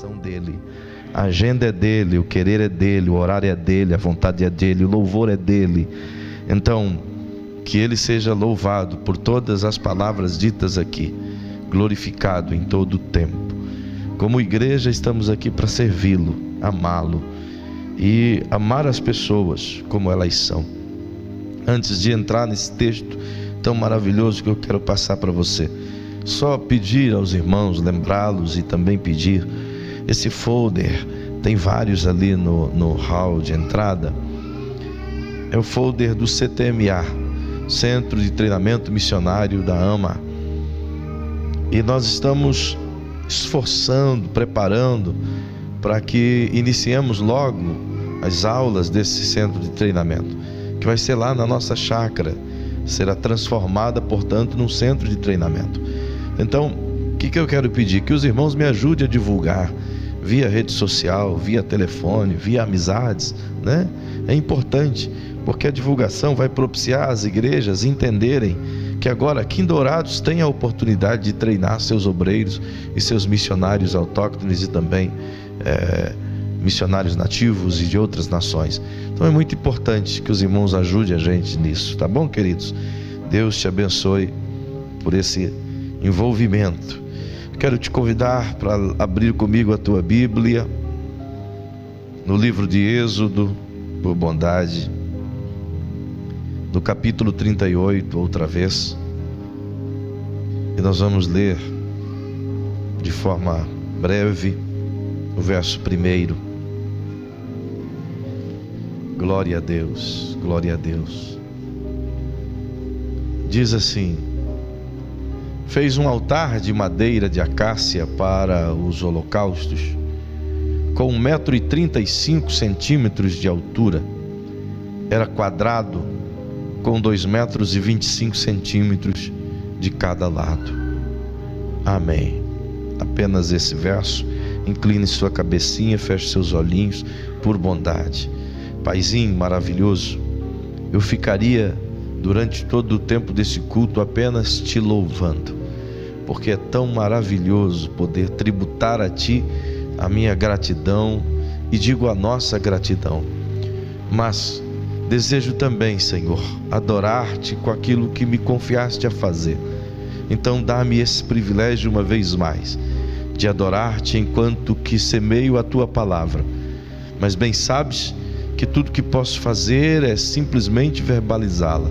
são dele. A agenda é dele, o querer é dele, o horário é dele, a vontade é dele, o louvor é dele. Então, que ele seja louvado por todas as palavras ditas aqui, glorificado em todo o tempo. Como igreja estamos aqui para servi-lo, amá-lo e amar as pessoas como elas são. Antes de entrar nesse texto tão maravilhoso que eu quero passar para você, só pedir aos irmãos, lembrá-los e também pedir esse folder, tem vários ali no hall de entrada, é o folder do CTMA, Centro de Treinamento Missionário da AMA, e nós estamos esforçando, preparando para que iniciemos logo as aulas desse centro de treinamento, que vai ser lá na nossa chácara, será transformada, portanto, num centro de treinamento. Então, o que eu quero pedir? Que os irmãos me ajudem a divulgar via rede social, via telefone, via amizades, né? É importante, porque a divulgação vai propiciar as igrejas entenderem que agora aqui em Dourados tem a oportunidade de treinar seus obreiros e seus missionários autóctones e também missionários nativos e de outras nações. Então é muito importante que os irmãos ajudem a gente nisso, tá bom, queridos? Deus te abençoe por esse envolvimento. Quero te convidar para abrir comigo a tua Bíblia no livro de Êxodo, por bondade, no capítulo 38, outra vez, e nós vamos ler de forma breve o verso 1. Glória a Deus, glória a Deus. Diz assim: fez um altar de madeira de acácia para os holocaustos, com 1,35 m de altura, era quadrado, com 2,25 m de cada lado. Amém. Apenas esse verso. Incline sua cabecinha, feche seus olhinhos, por bondade. Paizinho maravilhoso, eu ficaria durante todo o tempo desse culto apenas te louvando, porque é tão maravilhoso poder tributar a Ti a minha gratidão, e digo a nossa gratidão, mas desejo também, Senhor, adorar-te com aquilo que me confiaste a fazer. Então dá-me esse privilégio uma vez mais, de adorar-te enquanto que semeio a Tua palavra, mas bem sabes que tudo que posso fazer é simplesmente verbalizá-la,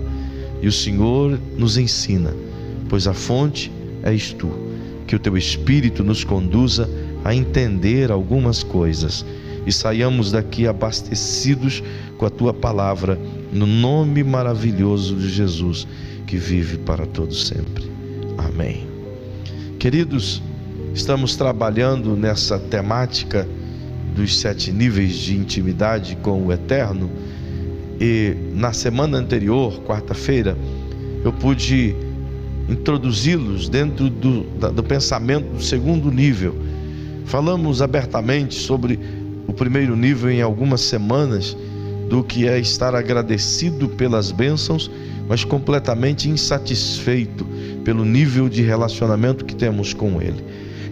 e o Senhor nos ensina, pois a fonte és Tu. Que o Teu Espírito nos conduza a entender algumas coisas e saiamos daqui abastecidos com a Tua palavra, no nome maravilhoso de Jesus, que vive para todos sempre. Amém. Queridos, estamos trabalhando nessa temática dos 7 níveis de intimidade com o Eterno, e na semana anterior, quarta-feira, eu pude introduzi-los dentro do pensamento do 2º nível. Falamos abertamente sobre o 1º nível em algumas semanas, do que é estar agradecido pelas bênçãos, mas completamente insatisfeito pelo nível de relacionamento que temos com Ele.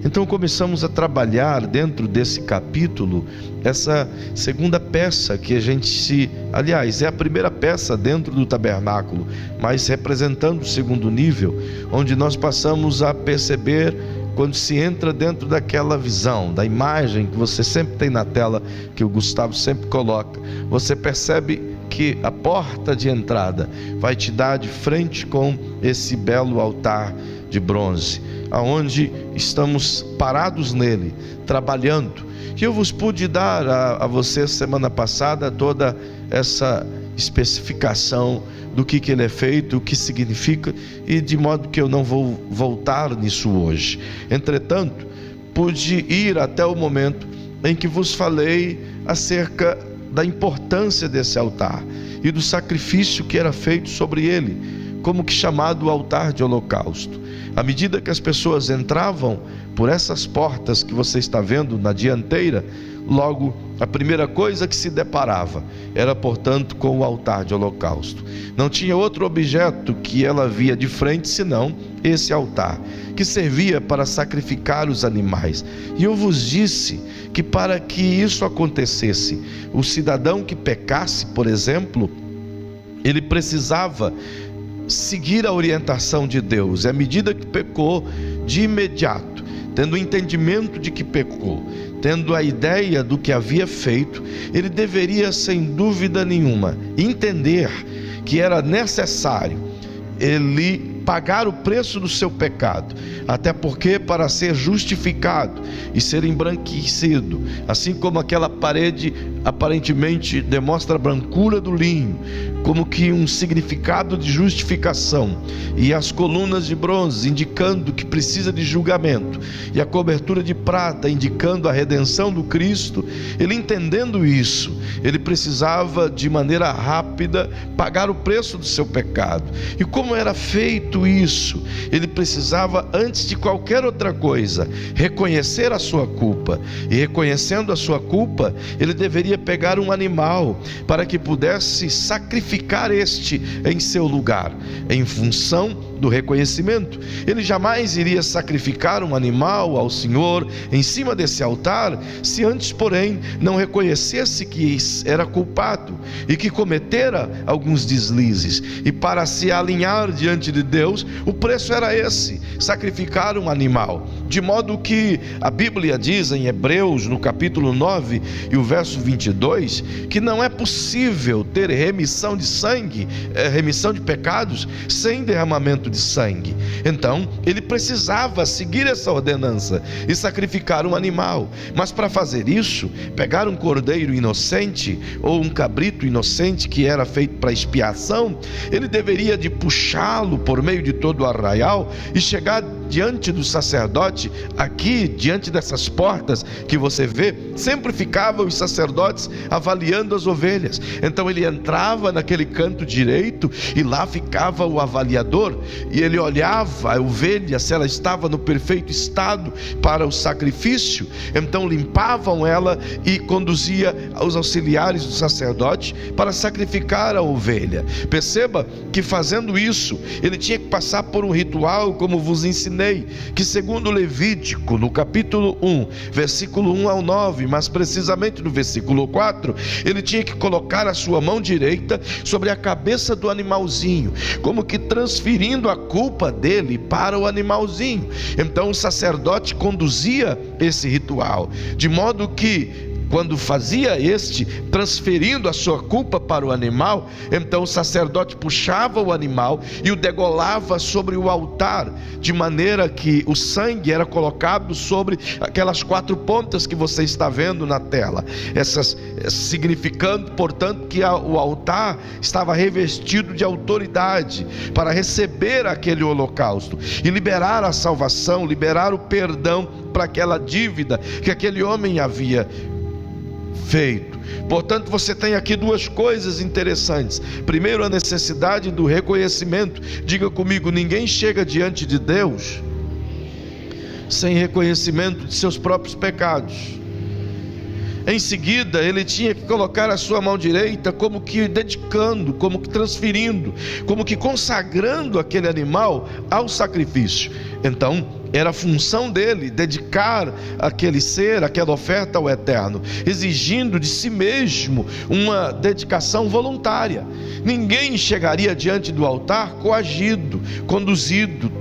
Então começamos a trabalhar dentro desse capítulo essa segunda peça que a gente aliás, é a primeira peça dentro do tabernáculo, mas representando o 2º nível, onde nós passamos a perceber, quando se entra dentro daquela visão, da imagem que você sempre tem na tela, que o Gustavo sempre coloca, você percebe que a porta de entrada vai te dar de frente com esse belo altar de bronze, aonde estamos parados nele, trabalhando. E eu vos pude dar a você semana passada toda essa especificação do que ele é feito, o que significa, e de modo que eu não vou voltar nisso hoje. Entretanto, pude ir até o momento em que vos falei acerca da importância desse altar e do sacrifício que era feito sobre ele, como que chamado altar de holocausto. À medida que as pessoas entravam por essas portas que você está vendo na dianteira, Logo, a primeira coisa que se deparava era, portanto, com o altar de holocausto. Não tinha outro objeto que ela via de frente senão esse altar, que servia para sacrificar os animais. E eu vos disse que para que isso acontecesse, o cidadão que pecasse, por exemplo, ele precisava seguir a orientação de Deus. À medida que pecou, de imediato, tendo o entendimento de que pecou, tendo a ideia do que havia feito, ele deveria, sem dúvida nenhuma, entender que era necessário ele pagar o preço do seu pecado, até porque para ser justificado e ser embranquecido, assim como aquela parede aparentemente demonstra a brancura do linho, como que um significado de justificação, e as colunas de bronze indicando que precisa de julgamento, e a cobertura de prata indicando a redenção do Cristo, ele entendendo isso, ele precisava de maneira rápida pagar o preço do seu pecado. E como era feito isso? Ele precisava, antes de qualquer outra coisa, reconhecer a sua culpa, e reconhecendo a sua culpa, ele deveria pegar um animal para que pudesse sacrificar este em seu lugar, em função do reconhecimento. Ele jamais iria sacrificar um animal ao Senhor em cima desse altar, se antes, porém, não reconhecesse que era culpado e que cometera alguns deslizes. E para se alinhar diante de Deus, o preço era esse: sacrificar um animal. De modo que a Bíblia diz em Hebreus, no capítulo 9 e o verso 22, que não é possível ter remissão de sangue, remissão de pecados, sem derramamento de sangue. Então, ele precisava seguir essa ordenança e sacrificar um animal. Mas para fazer isso, pegar um cordeiro inocente ou um cabrito inocente que era feito para expiação, ele deveria de puxá-lo por meio de todo o arraial e chegar diante do sacerdote. Aqui, diante dessas portas que você vê, sempre ficavam os sacerdotes avaliando as ovelhas. Então ele entrava naquele canto direito e lá ficava o avaliador, e ele olhava a ovelha se ela estava no perfeito estado para o sacrifício. Então limpavam ela e conduzia os auxiliares do sacerdote para sacrificar a ovelha. Perceba que fazendo isso, ele tinha que passar por um ritual, como vos ensinei, que segundo Levítico, no capítulo 1, versículo 1 ao 9, mas precisamente no versículo 4, ele tinha que colocar a sua mão direita sobre a cabeça do animalzinho, como que transferindo a culpa dele para o animalzinho. Então o sacerdote conduzia esse ritual, de modo que quando fazia transferindo a sua culpa para o animal, então o sacerdote puxava o animal e o degolava sobre o altar, de maneira que o sangue era colocado sobre aquelas 4 pontas que você está vendo na tela, essas significando, portanto, que o altar estava revestido de autoridade para receber aquele holocausto e liberar a salvação, liberar o perdão para aquela dívida que aquele homem havia feito. Portanto, você tem aqui 2 coisas interessantes. Primeiro, a necessidade do reconhecimento. Diga comigo: ninguém chega diante de Deus sem reconhecimento de seus próprios pecados. Em seguida, ele tinha que colocar a sua mão direita como que dedicando, como que transferindo, como que consagrando aquele animal ao sacrifício. Então, era a função dele dedicar aquele ser, aquela oferta ao Eterno, exigindo de si mesmo uma dedicação voluntária. Ninguém chegaria diante do altar coagido, conduzido,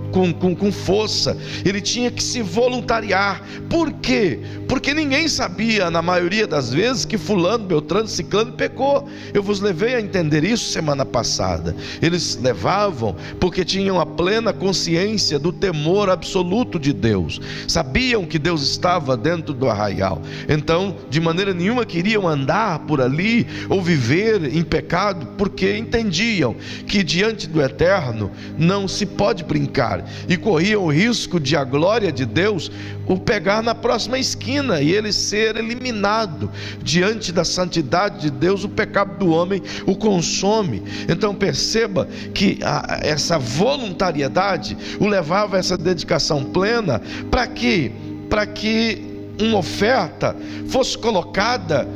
com força. Ele tinha que se voluntariar. Por quê? Porque ninguém sabia, na maioria das vezes, que fulano, beltrano, ciclano pecou. Eu vos levei a entender isso semana passada. Eles levavam porque tinham a plena consciência do temor absoluto de Deus. Sabiam que Deus estava dentro do arraial. Então, de maneira nenhuma queriam andar por ali ou viver em pecado, porque entendiam que diante do Eterno não se pode brincar, e corriam o risco de a glória de Deus o pegar na próxima esquina e ele ser eliminado. Diante da santidade de Deus, o pecado do homem o consome. Então perceba que essa voluntariedade o levava a essa dedicação plena. Para quê? Para que uma oferta fosse colocada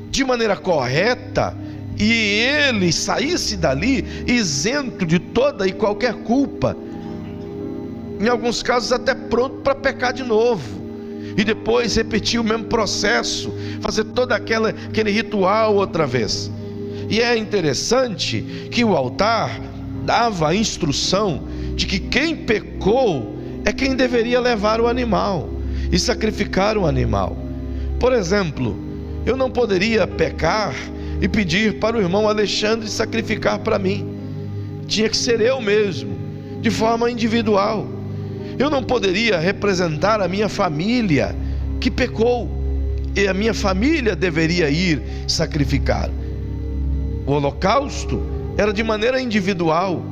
de maneira correta e ele saísse dali isento de toda e qualquer culpa, em alguns casos até pronto para pecar de novo, e depois repetir o mesmo processo, fazer todo aquele ritual outra vez. E é interessante que o altar dava a instrução de que quem pecou é quem deveria levar o animal e sacrificar o animal. Por exemplo, eu não poderia pecar e pedir para o irmão Alexandre sacrificar para mim. Tinha que ser eu mesmo, de forma individual. Eu não poderia representar a minha família que pecou, e a minha família deveria ir sacrificar. O holocausto era de maneira individual.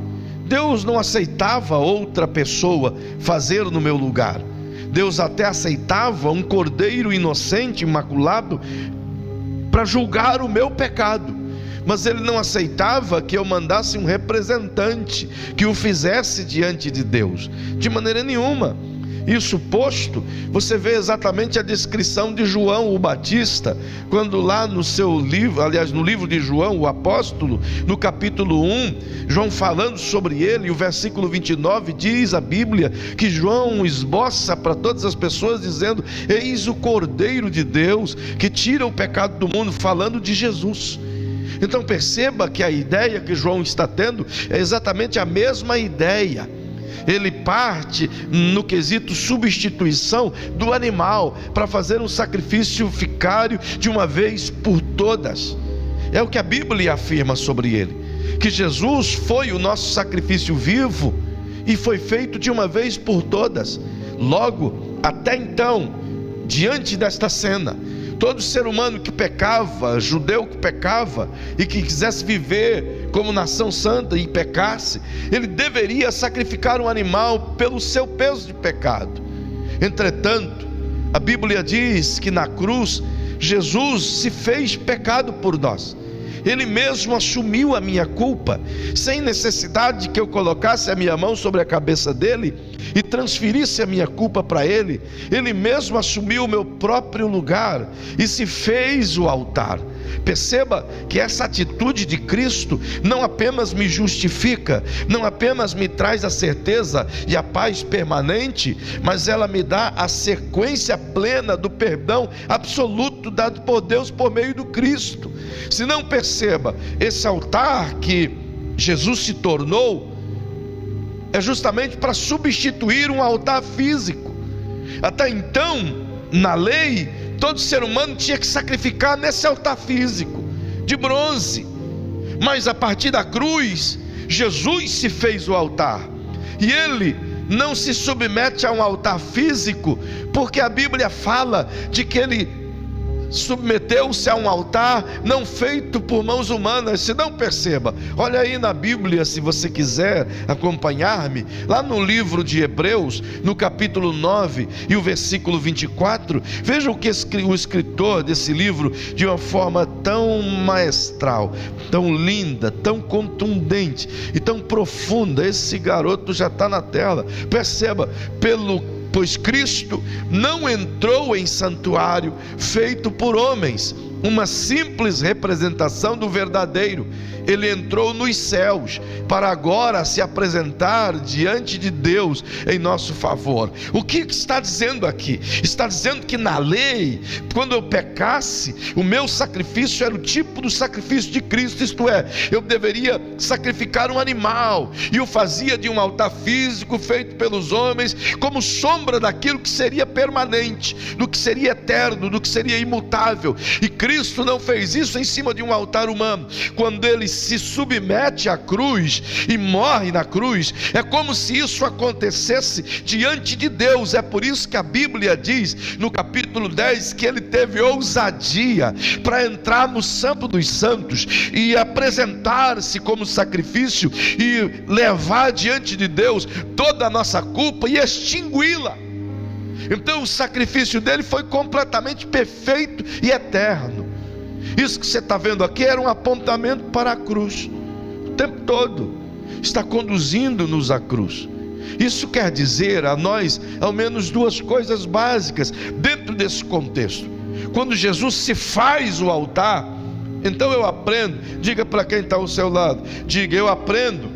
Deus não aceitava outra pessoa fazer no meu lugar. Deus até aceitava um cordeiro inocente, imaculado, para julgar o meu pecado, mas ele não aceitava que eu mandasse um representante que o fizesse diante de Deus, de maneira nenhuma. Isso posto, você vê exatamente a descrição de João o Batista, quando lá no seu livro, aliás no livro de João o apóstolo, no capítulo 1, João falando sobre ele, o versículo 29 diz a Bíblia, que João esboça para todas as pessoas dizendo: eis o Cordeiro de Deus, que tira o pecado do mundo, falando de Jesus. Então perceba que a ideia que João está tendo é exatamente a mesma ideia. Ele parte no quesito substituição do animal para fazer um sacrifício vicário de uma vez por todas. É o que a Bíblia afirma sobre ele, que Jesus foi o nosso sacrifício vivo e foi feito de uma vez por todas. Logo, até então, diante desta cena, todo ser humano que pecava, judeu que pecava e que quisesse viver como nação santa e pecasse, ele deveria sacrificar um animal pelo seu peso de pecado. Entretanto, a Bíblia diz que na cruz Jesus se fez pecado por nós. Ele mesmo assumiu a minha culpa, sem necessidade de que eu colocasse a minha mão sobre a cabeça dele e transferisse a minha culpa para ele. Ele mesmo assumiu o meu próprio lugar e se fez o altar. Perceba que essa atitude de Cristo não apenas me justifica, não apenas me traz a certeza e a paz permanente, mas ela me dá a sequência plena do perdão absoluto dado por Deus por meio do Cristo. Se não, perceba, esse altar que Jesus se tornou é justamente para substituir um altar físico. Até então, na lei, todo ser humano tinha que sacrificar nesse altar físico, de bronze. Mas a partir da cruz, Jesus se fez o altar. E ele não se submete a um altar físico, porque a Bíblia fala de que ele submeteu-se a um altar não feito por mãos humanas. Se não, perceba, olha aí na Bíblia, se você quiser acompanhar-me, lá no livro de Hebreus, no capítulo 9 e o versículo 24, veja o que o escritor desse livro, de uma forma tão maestral, tão linda, tão contundente e tão profunda, esse garoto já está na tela. Perceba, pois Cristo não entrou em santuário feito por homens, uma simples representação do verdadeiro. Ele entrou nos céus para agora se apresentar diante de Deus em nosso favor. O que está dizendo aqui? Está dizendo que na lei, quando eu pecasse, o meu sacrifício era o tipo do sacrifício de Cristo, isto é, eu deveria sacrificar um animal, e o fazia de um altar físico feito pelos homens, como sombra daquilo que seria permanente, do que seria eterno, do que seria imutável. E Cristo não fez isso em cima de um altar humano. Quando ele se submete à cruz e morre na cruz, é como se isso acontecesse diante de Deus. É por isso que a Bíblia diz no capítulo 10 que ele teve ousadia para entrar no Santo dos Santos e apresentar-se como sacrifício e levar diante de Deus toda a nossa culpa e extingui-la. Então o sacrifício dele foi completamente perfeito e eterno. Isso que você está vendo aqui era um apontamento para a cruz. O tempo todo está conduzindo-nos à cruz. Isso quer dizer a nós ao menos duas coisas básicas. Dentro dentro desse contexto, quando Jesus se faz o altar, então eu aprendo, diga para quem está ao seu lado, diga: eu aprendo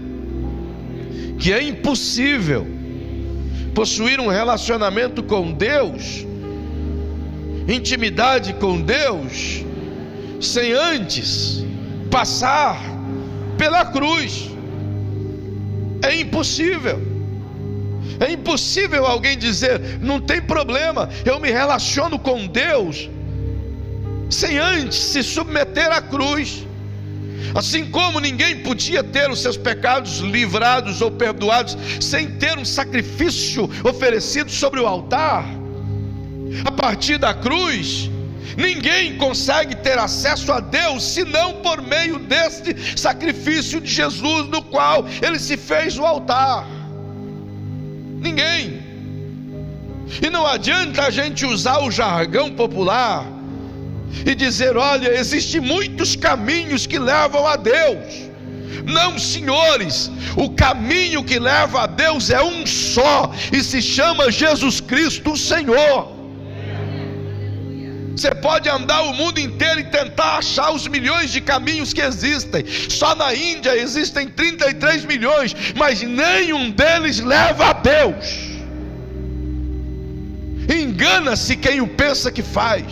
que é impossível possuir um relacionamento com Deus, intimidade com Deus, sem antes passar pela cruz. É impossível. É impossível alguém dizer: não tem problema, eu me relaciono com Deus, sem antes se submeter à cruz. Assim como ninguém podia ter os seus pecados livrados ou perdoados sem ter um sacrifício oferecido sobre o altar, a partir da cruz, ninguém consegue ter acesso a Deus senão por meio deste sacrifício de Jesus, no qual ele se fez o altar. Ninguém. E não adianta a gente usar o jargão popular e dizer: olha, existem muitos caminhos que levam a Deus. Não, senhores, o caminho que leva a Deus é um só, e se chama Jesus Cristo, o Senhor. Você pode andar o mundo inteiro e tentar achar os milhões de caminhos que existem. Só na Índia existem 33 milhões, mas nenhum deles leva a Deus. Engana-se quem o pensa que faz,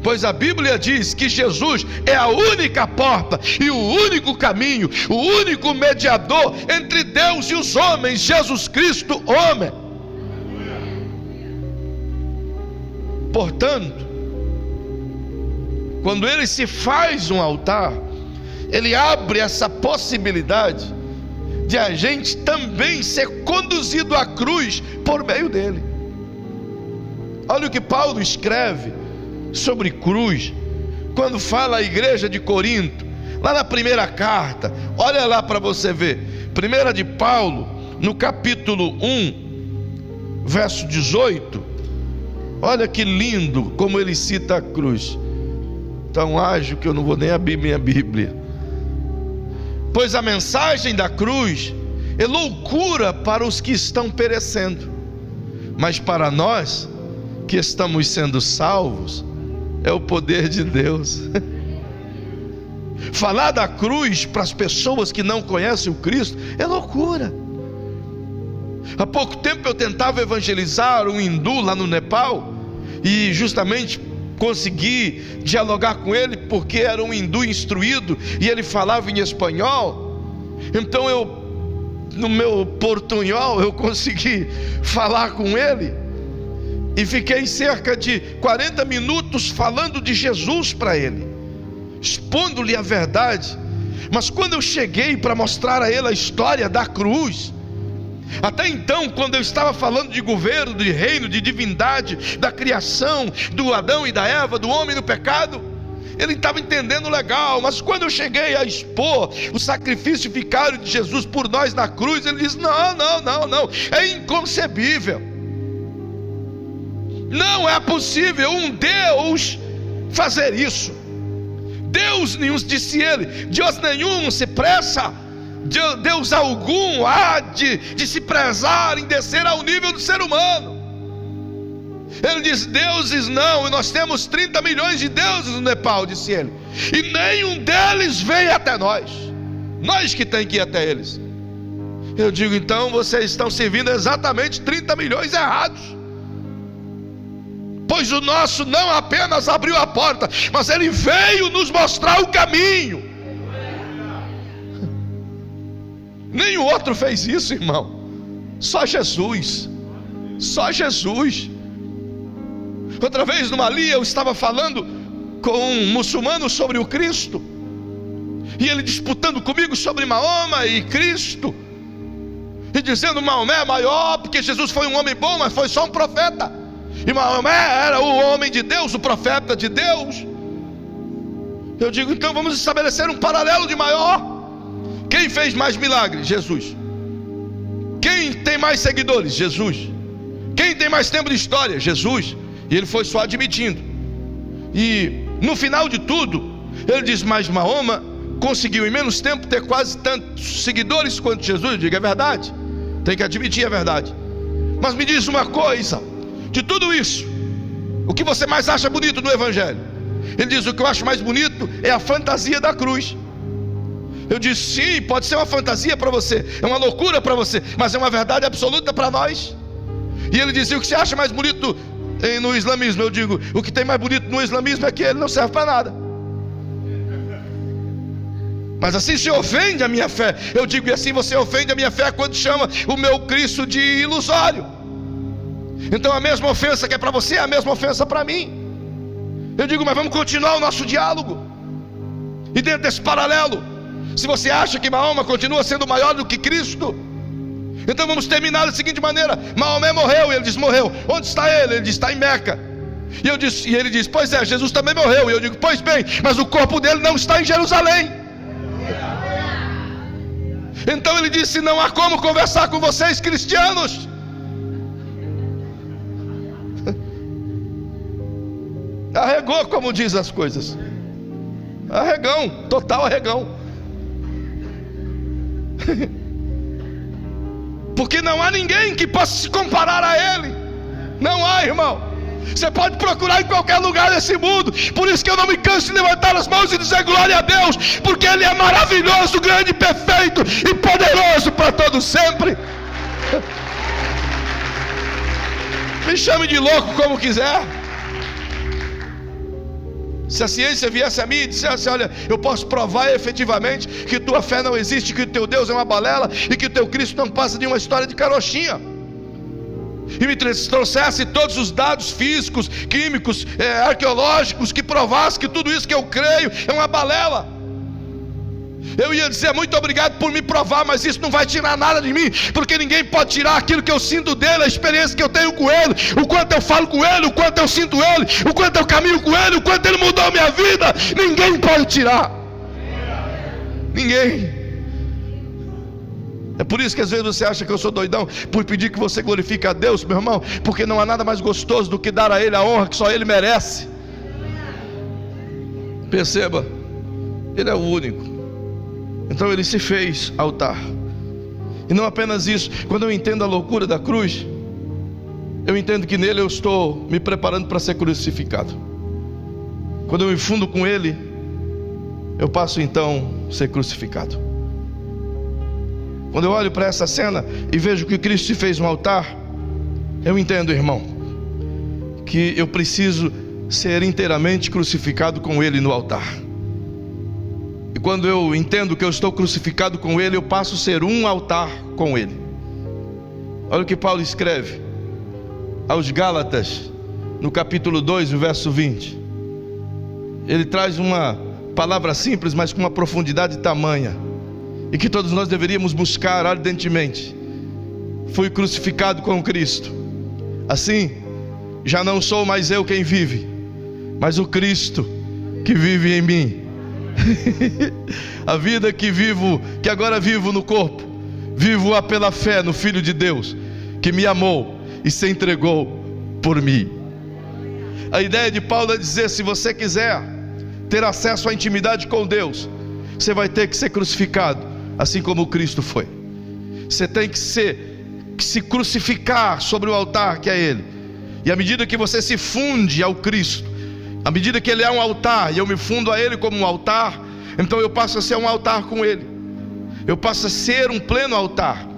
pois a Bíblia diz que Jesus é a única porta e o único caminho, o único mediador entre Deus e os homens, Jesus Cristo, homem. Portanto, quando ele se faz um altar, ele abre essa possibilidade de a gente também ser conduzido à cruz por meio dele. Olha o que Paulo escreve sobre cruz, quando fala à igreja de Corinto, lá na primeira carta. Olha lá para você ver, 1 de Paulo, no capítulo 1, verso 18. Olha que lindo como ele cita a cruz. Tão ágil que eu não vou nem abrir minha Bíblia. Pois a mensagem da cruz é loucura para os que estão perecendo, mas para nós que estamos sendo salvos, é o poder de Deus. Falar da cruz para as pessoas que não conhecem o Cristo é loucura. Há pouco tempo eu tentava evangelizar um hindu lá no Nepal, e justamente consegui dialogar com ele, porque era um hindu instruído e ele falava em espanhol. Então no meu portunhol, eu consegui falar com ele, e fiquei cerca de 40 minutos falando de Jesus para ele, expondo-lhe a verdade. Mas quando eu cheguei para mostrar a ele a história da cruz, até então, quando eu estava falando de governo, de reino, de divindade, da criação, do Adão e da Eva, do homem no pecado, ele estava entendendo legal. Mas quando eu cheguei a expor o sacrifício vicário de Jesus por nós na cruz, ele disse: não, é inconcebível. Não é possível um Deus fazer isso. Deus nenhum, disse ele, Deus nenhum se pressa, Deus algum há de se prezar em descer ao nível do ser humano. Ele diz: deuses não, e nós temos 30 milhões de deuses no Nepal, disse ele, e nenhum deles vem até nós que tem que ir até eles. Eu digo: então vocês estão servindo exatamente 30 milhões errados, pois o nosso não apenas abriu a porta, mas ele veio nos mostrar o caminho. Nenhum outro fez isso, irmão. Só Jesus. Só Jesus. Outra vez no Mali, eu estava falando com um muçulmano sobre o Cristo, e ele disputando comigo sobre Mahoma e Cristo, e dizendo: Maomé é maior porque Jesus foi um homem bom, mas foi só um profeta, e Maomé era o homem de Deus, o profeta de Deus. Eu digo: então vamos estabelecer um paralelo de maior. Quem fez mais milagres? Jesus. Quem tem mais seguidores? Jesus. Quem tem mais tempo de história? Jesus. E ele foi só admitindo. E no final de tudo, ele diz: mas Mahoma conseguiu em menos tempo ter quase tantos seguidores quanto Jesus. Eu digo: é verdade, tem que admitir a verdade. Mas me diz uma coisa: de tudo isso, o que você mais acha bonito no Evangelho? Ele diz: o que eu acho mais bonito é a fantasia da cruz. Eu disse: sim, pode ser uma fantasia para você, é uma loucura para você, mas é uma verdade absoluta para nós. E ele dizia: o que você acha mais bonito no islamismo? Eu digo: o que tem mais bonito no islamismo é que ele não serve para nada. Mas assim se ofende a minha fé. Eu digo: e assim você ofende a minha fé quando chama o meu Cristo de ilusório. Então a mesma ofensa que é para você é a mesma ofensa para mim. Eu digo: mas vamos continuar o nosso diálogo. E dentro desse paralelo, se você acha que Mahoma continua sendo maior do que Cristo, então vamos terminar da seguinte maneira: Maomé morreu. E ele diz: morreu. Onde está ele? Ele diz: está em Meca. E ele diz: pois é, Jesus também morreu. E eu digo: pois bem, mas o corpo dele não está em Jerusalém. Então ele disse: não há como conversar com vocês, cristianos. Arregou, como diz as coisas. Arregão, total arregão. Porque não há ninguém que possa se comparar a ele. Não há, irmão. Você pode procurar em qualquer lugar desse mundo. Por isso que eu não me canso de levantar as mãos e dizer glória a Deus, porque Ele é maravilhoso, grande, perfeito e poderoso para todo sempre. Me chame de louco como quiser. Se a ciência viesse a mim e dissesse: olha, eu posso provar efetivamente que tua fé não existe, que o teu Deus é uma balela e que o teu Cristo não passa de uma história de carochinha, e me trouxesse todos os dados físicos, químicos, arqueológicos, que provasse que tudo isso que eu creio é uma balela, eu ia dizer: muito obrigado por me provar, mas isso não vai tirar nada de mim, porque ninguém pode tirar aquilo que eu sinto dele, a experiência que eu tenho com ele, o quanto eu falo com ele, o quanto eu sinto ele, o quanto eu caminho com ele, o quanto ele mudou a minha vida. Ninguém pode tirar. Ninguém. É por isso que às vezes você acha que eu sou doidão por pedir que você glorifique a Deus, meu irmão, porque não há nada mais gostoso do que dar a Ele a honra que só Ele merece. Perceba, Ele é o único. Então Ele se fez altar. E não apenas isso, quando eu entendo a loucura da cruz, eu entendo que nele eu estou me preparando para ser crucificado. Quando eu me fundo com Ele, eu passo então a ser crucificado. Quando eu olho para essa cena e vejo que Cristo se fez um altar, eu entendo, irmão, que eu preciso ser inteiramente crucificado com Ele no altar. E quando eu entendo que eu estou crucificado com Ele, eu passo a ser um altar com Ele. Olha o que Paulo escreve aos Gálatas, no capítulo 2, no verso 20. Ele traz uma palavra simples, mas com uma profundidade tamanha, e que todos nós deveríamos buscar ardentemente. Fui crucificado com Cristo, assim já não sou mais eu quem vive, mas o Cristo que vive em mim. A vida que agora vivo no corpo, vivo-a pela fé no Filho de Deus, que me amou e se entregou por mim. A ideia de Paulo é dizer: se você quiser ter acesso à intimidade com Deus, você vai ter que ser crucificado, assim como Cristo foi. Você tem que se crucificar sobre o altar que é Ele. E à medida que você se funde ao Cristo, à medida que Ele é um altar e eu me fundo a Ele como um altar, então eu passo a ser um altar com Ele. Eu passo a ser um pleno altar.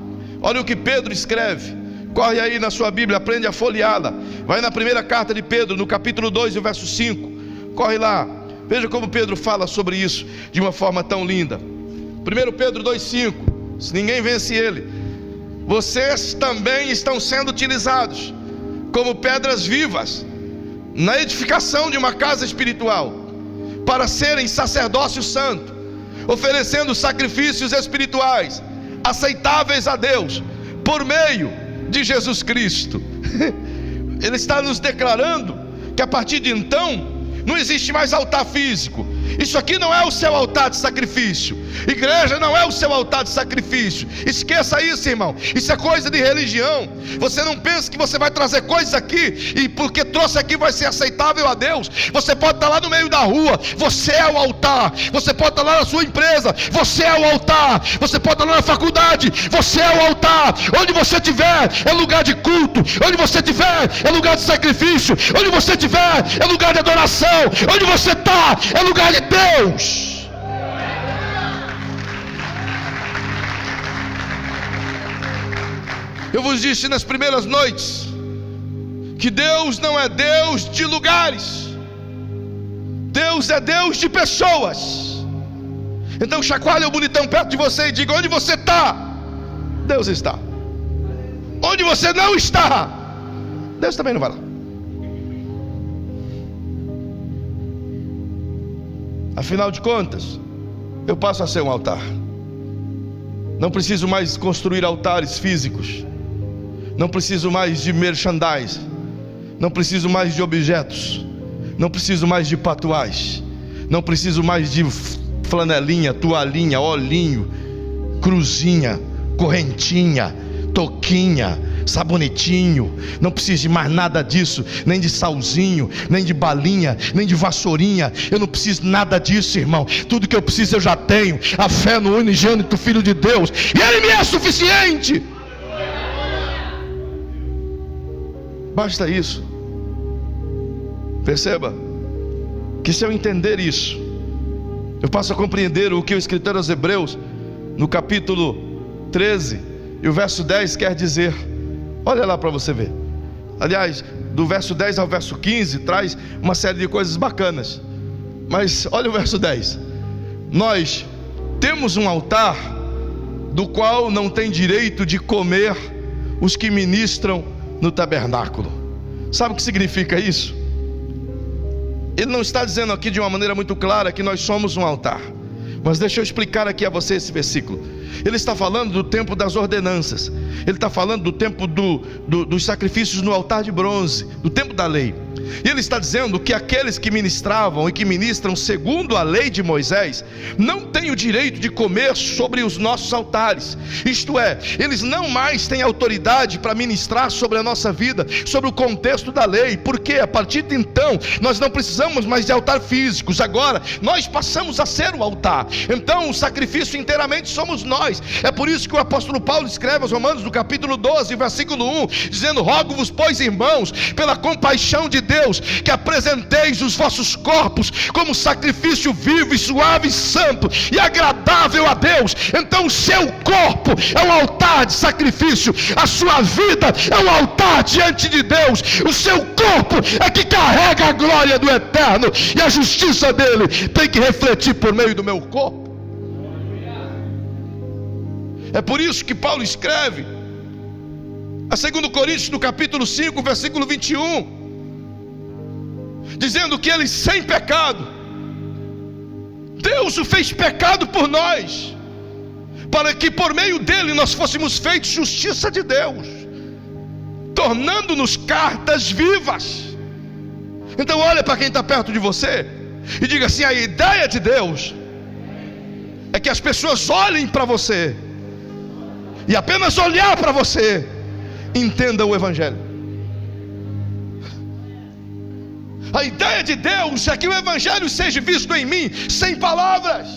Olha o que Pedro escreve. Corre aí na sua Bíblia, aprende a folheá-la. Vai na primeira carta de Pedro, no capítulo 2, verso 5. Corre lá. Veja como Pedro fala sobre isso de uma forma tão linda. 1 Pedro 2,5. Se ninguém vence ele: vocês também estão sendo utilizados como pedras vivas na edificação de uma casa espiritual, para serem sacerdócio santo, oferecendo sacrifícios espirituais aceitáveis a Deus, por meio de Jesus Cristo. Ele está nos declarando que a partir de então não existe mais altar físico, Isso aqui não é o seu altar de sacrifício. Igreja não é o seu altar de sacrifício. Esqueça isso, irmão. Isso é coisa de religião. Você não pensa que você vai trazer coisas aqui e porque trouxe aqui vai ser aceitável a Deus. Você pode estar lá no meio da rua, você é o altar. Você pode estar lá na sua empresa, você é o altar. Você pode estar lá na faculdade, você é o altar. Onde você estiver é lugar de culto. Onde você estiver é lugar de sacrifício. Onde você estiver é lugar de adoração. Onde você está é lugar de Deus. Eu vos disse nas primeiras noites que Deus não é Deus de lugares, Deus é Deus de pessoas. Então chacoalhe o bonitão perto de você e diga: onde você está, Deus está. Onde você não está, Deus também não vai lá. Afinal de contas, eu passo a ser um altar. Não preciso mais construir altares físicos. Não preciso mais de merchandise. Não preciso mais de objetos. Não preciso mais de patuais. Não preciso mais de flanelinha, toalhinha, olhinho, cruzinha, correntinha, toquinha, sabonetinho. Não preciso de mais nada disso. Nem de salzinho, nem de balinha, nem de vassourinha. Eu não preciso nada disso, irmão. Tudo que eu preciso eu já tenho. A fé no unigênito Filho de Deus, e Ele me é suficiente. Basta isso. Perceba que se eu entender isso, eu passo a compreender o que o escritor aos Hebreus, no capítulo 13 e o verso 10 quer dizer. Olha lá para você ver. Aliás, do verso 10 ao verso 15 traz uma série de coisas bacanas. Mas olha o verso 10. Nós temos um altar do qual não tem direito de comer os que ministram no tabernáculo. Sabe o que significa isso? Ele não está dizendo aqui de uma maneira muito clara que nós somos um altar. Mas deixa eu explicar aqui a você esse versículo. Ele está falando do tempo das ordenanças. Ele está falando do tempo dos sacrifícios no altar de bronze, do tempo da lei. E ele está dizendo que aqueles que ministravam e que ministram segundo a lei de Moisés não têm o direito de comer sobre os nossos altares. Isto é, eles não mais têm autoridade para ministrar sobre a nossa vida, sobre o contexto da lei. Porque a partir de então nós não precisamos mais de altar físicos. Agora nós passamos a ser o altar. Então o sacrifício inteiramente somos nós. É por isso que o apóstolo Paulo escreve aos Romanos no capítulo 12, versículo 1, dizendo: rogo-vos, pois, irmãos, pela compaixão de Deus, que apresenteis os vossos corpos como sacrifício vivo e suave, santo e agradável a Deus. Então o seu corpo é um altar de sacrifício, a sua vida é um altar diante de Deus. O seu corpo é que carrega a glória do Eterno, e a justiça dele tem que refletir por meio do meu corpo. É por isso que Paulo escreve a 2 Coríntios no capítulo 5, versículo 21, dizendo que ele sem pecado, Deus o fez pecado por nós, para que por meio dele nós fôssemos feitos justiça de Deus, tornando-nos cartas vivas. Então olha para quem está perto de você e diga assim: a ideia de Deus é que as pessoas olhem para você, e apenas olhar para você, entenda o Evangelho. A ideia de Deus é que o Evangelho seja visto em mim sem palavras,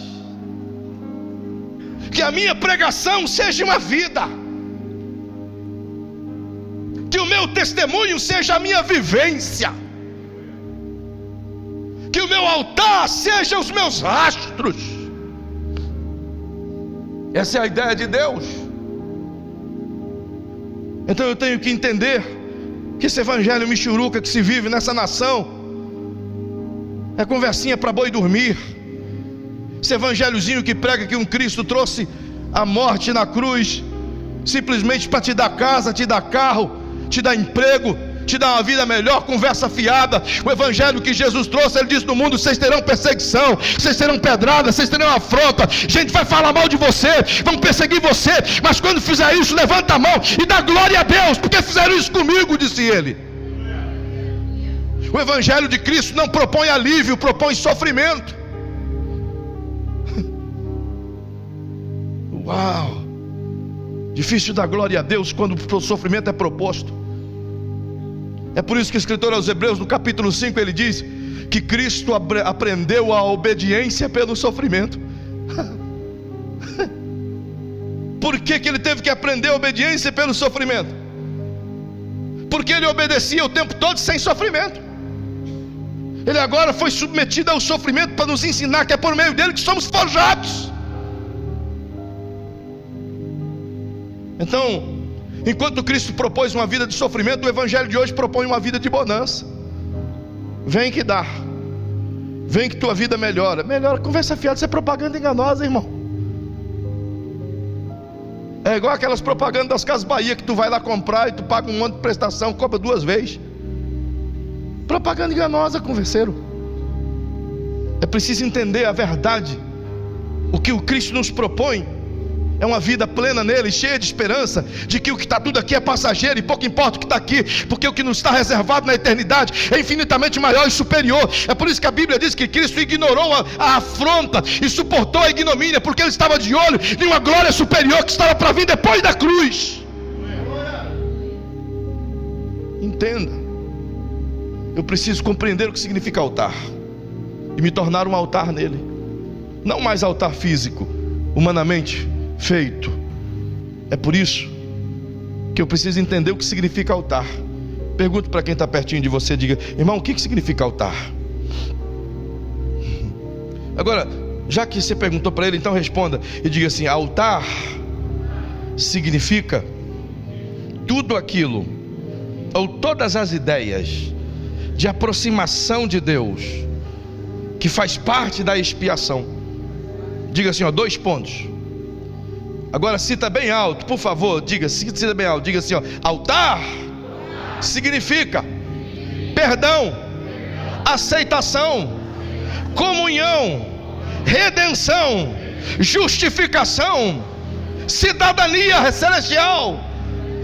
que a minha pregação seja uma vida, que o meu testemunho seja a minha vivência, que o meu altar seja os meus rastros. Essa é a ideia de Deus. Então eu tenho que entender que esse evangelho michuruca que se vive nessa nação é conversinha para boi dormir. Esse evangelhozinho que prega que um Cristo trouxe a morte na cruz simplesmente para te dar casa, te dar carro, te dar emprego, te dar uma vida melhor, conversa fiada. O evangelho que Jesus trouxe, ele diz: no mundo vocês terão perseguição, vocês terão pedrada, vocês terão afronta, gente vai falar mal de você, vão perseguir você, mas quando fizer isso, levanta a mão e dá glória a Deus, porque fizeram isso comigo, disse ele. O evangelho de Cristo não propõe alívio, propõe sofrimento. Uau! Difícil dar glória a Deus quando o sofrimento é proposto. É por isso que o escritor aos Hebreus, no capítulo 5, ele diz que Cristo aprendeu a obediência pelo sofrimento. Por que ele teve que aprender a obediência pelo sofrimento? Porque ele obedecia o tempo todo sem sofrimento. Ele agora foi submetido ao sofrimento para nos ensinar que é por meio dele que somos forjados. Então, enquanto Cristo propôs uma vida de sofrimento, o evangelho de hoje propõe uma vida de bonança. Vem que dá, vem que tua vida melhora. Melhora, conversa fiada, isso é propaganda enganosa, irmão. É igual aquelas propagandas das Casas Bahia, que tu vai lá comprar e tu paga um monte de prestação, cobra 2 vezes. Propaganda enganosa, converseiro. É preciso entender a verdade. O que o Cristo nos propõe é uma vida plena nele, cheia de esperança, de que o que está tudo aqui é passageiro, e pouco importa o que está aqui, porque o que nos está reservado na eternidade é infinitamente maior e superior. É por isso que a Bíblia diz que Cristo ignorou a afronta e suportou a ignomínia, porque ele estava de olho em uma glória superior que estava para vir depois da cruz. Entenda, eu preciso compreender o que significa altar e me tornar um altar nele, não mais altar físico, humanamente feito. É por isso que eu preciso entender o que significa altar. Pergunto para quem está pertinho de você, diga: irmão, o que significa altar? Agora, já que você perguntou para ele, então responda e diga assim: altar significa tudo aquilo, ou todas as ideias de aproximação de Deus, que faz parte da expiação. Diga assim, 2 pontos. Agora cita bem alto, por favor, cita bem alto, diga assim, altar significa perdão, aceitação, comunhão, redenção, justificação, cidadania celestial.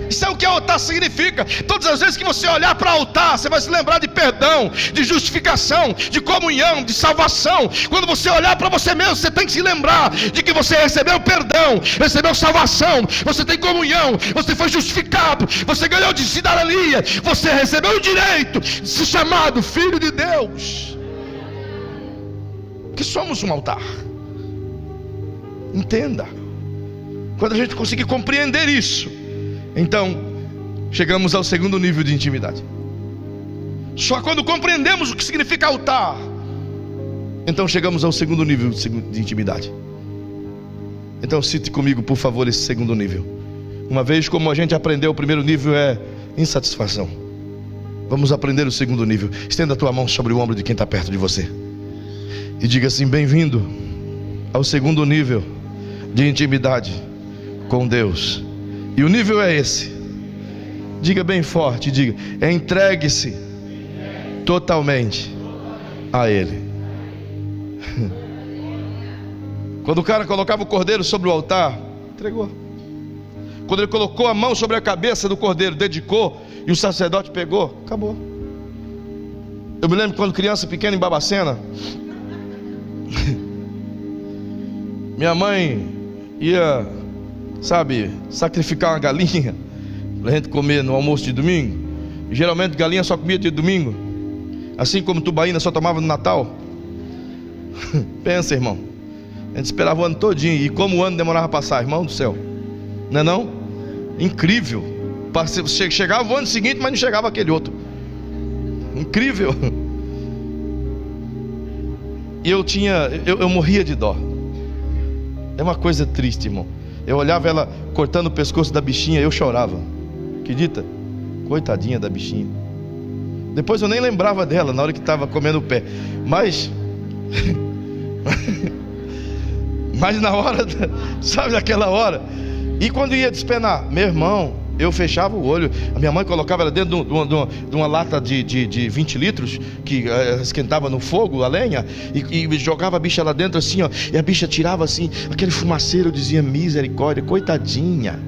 Isso é o que altar significa. Todas as vezes que você olhar para o altar, você vai se lembrar de perdão, de justificação, de comunhão, de salvação. Quando você olhar para você mesmo, você tem que se lembrar de que você recebeu perdão, recebeu salvação, você tem comunhão, você foi justificado, você ganhou de cidadania, você recebeu o direito de ser chamado filho de Deus. Que somos um altar. Entenda. Quando a gente conseguir compreender isso, então chegamos ao segundo nível de intimidade. Só quando compreendemos o que significa altar, então chegamos ao segundo nível de intimidade. Então cite comigo, por favor, esse segundo nível. Uma vez como a gente aprendeu, o primeiro nível é insatisfação. Vamos aprender o segundo nível. Estenda a tua mão sobre o ombro de quem está perto de você e diga assim: bem-vindo ao segundo nível de intimidade com Deus. E o nível é esse. Diga bem forte, diga: entregue-se totalmente a Ele. Quando o cara colocava o cordeiro sobre o altar, entregou. Quando ele colocou a mão sobre a cabeça do cordeiro, dedicou, e o sacerdote pegou, acabou. Eu me lembro quando criança pequena em Babacena, minha mãe ia, sacrificar uma galinha para a gente comer no almoço de domingo. E geralmente galinha só comia de domingo, assim como tubaína só tomava no Natal. Pensa, irmão, a gente esperava o ano todinho, e como o ano demorava a passar, irmão do céu, não é não? Incrível. Chegava o ano seguinte, mas não chegava aquele outro. Incrível. E eu morria de dó. É uma coisa triste, irmão. Eu olhava ela cortando o pescoço da bichinha, eu chorava. Acredita? Coitadinha da bichinha. Depois eu nem lembrava dela na hora que estava comendo o pé. Mas na hora, sabe daquela hora? E quando ia despenar, meu irmão, eu fechava o olho. A minha mãe colocava ela dentro de uma lata de 20 litros, que esquentava no fogo a lenha, e jogava a bicha lá dentro assim, e a bicha tirava assim, aquele fumaceiro. Eu dizia: misericórdia, coitadinha.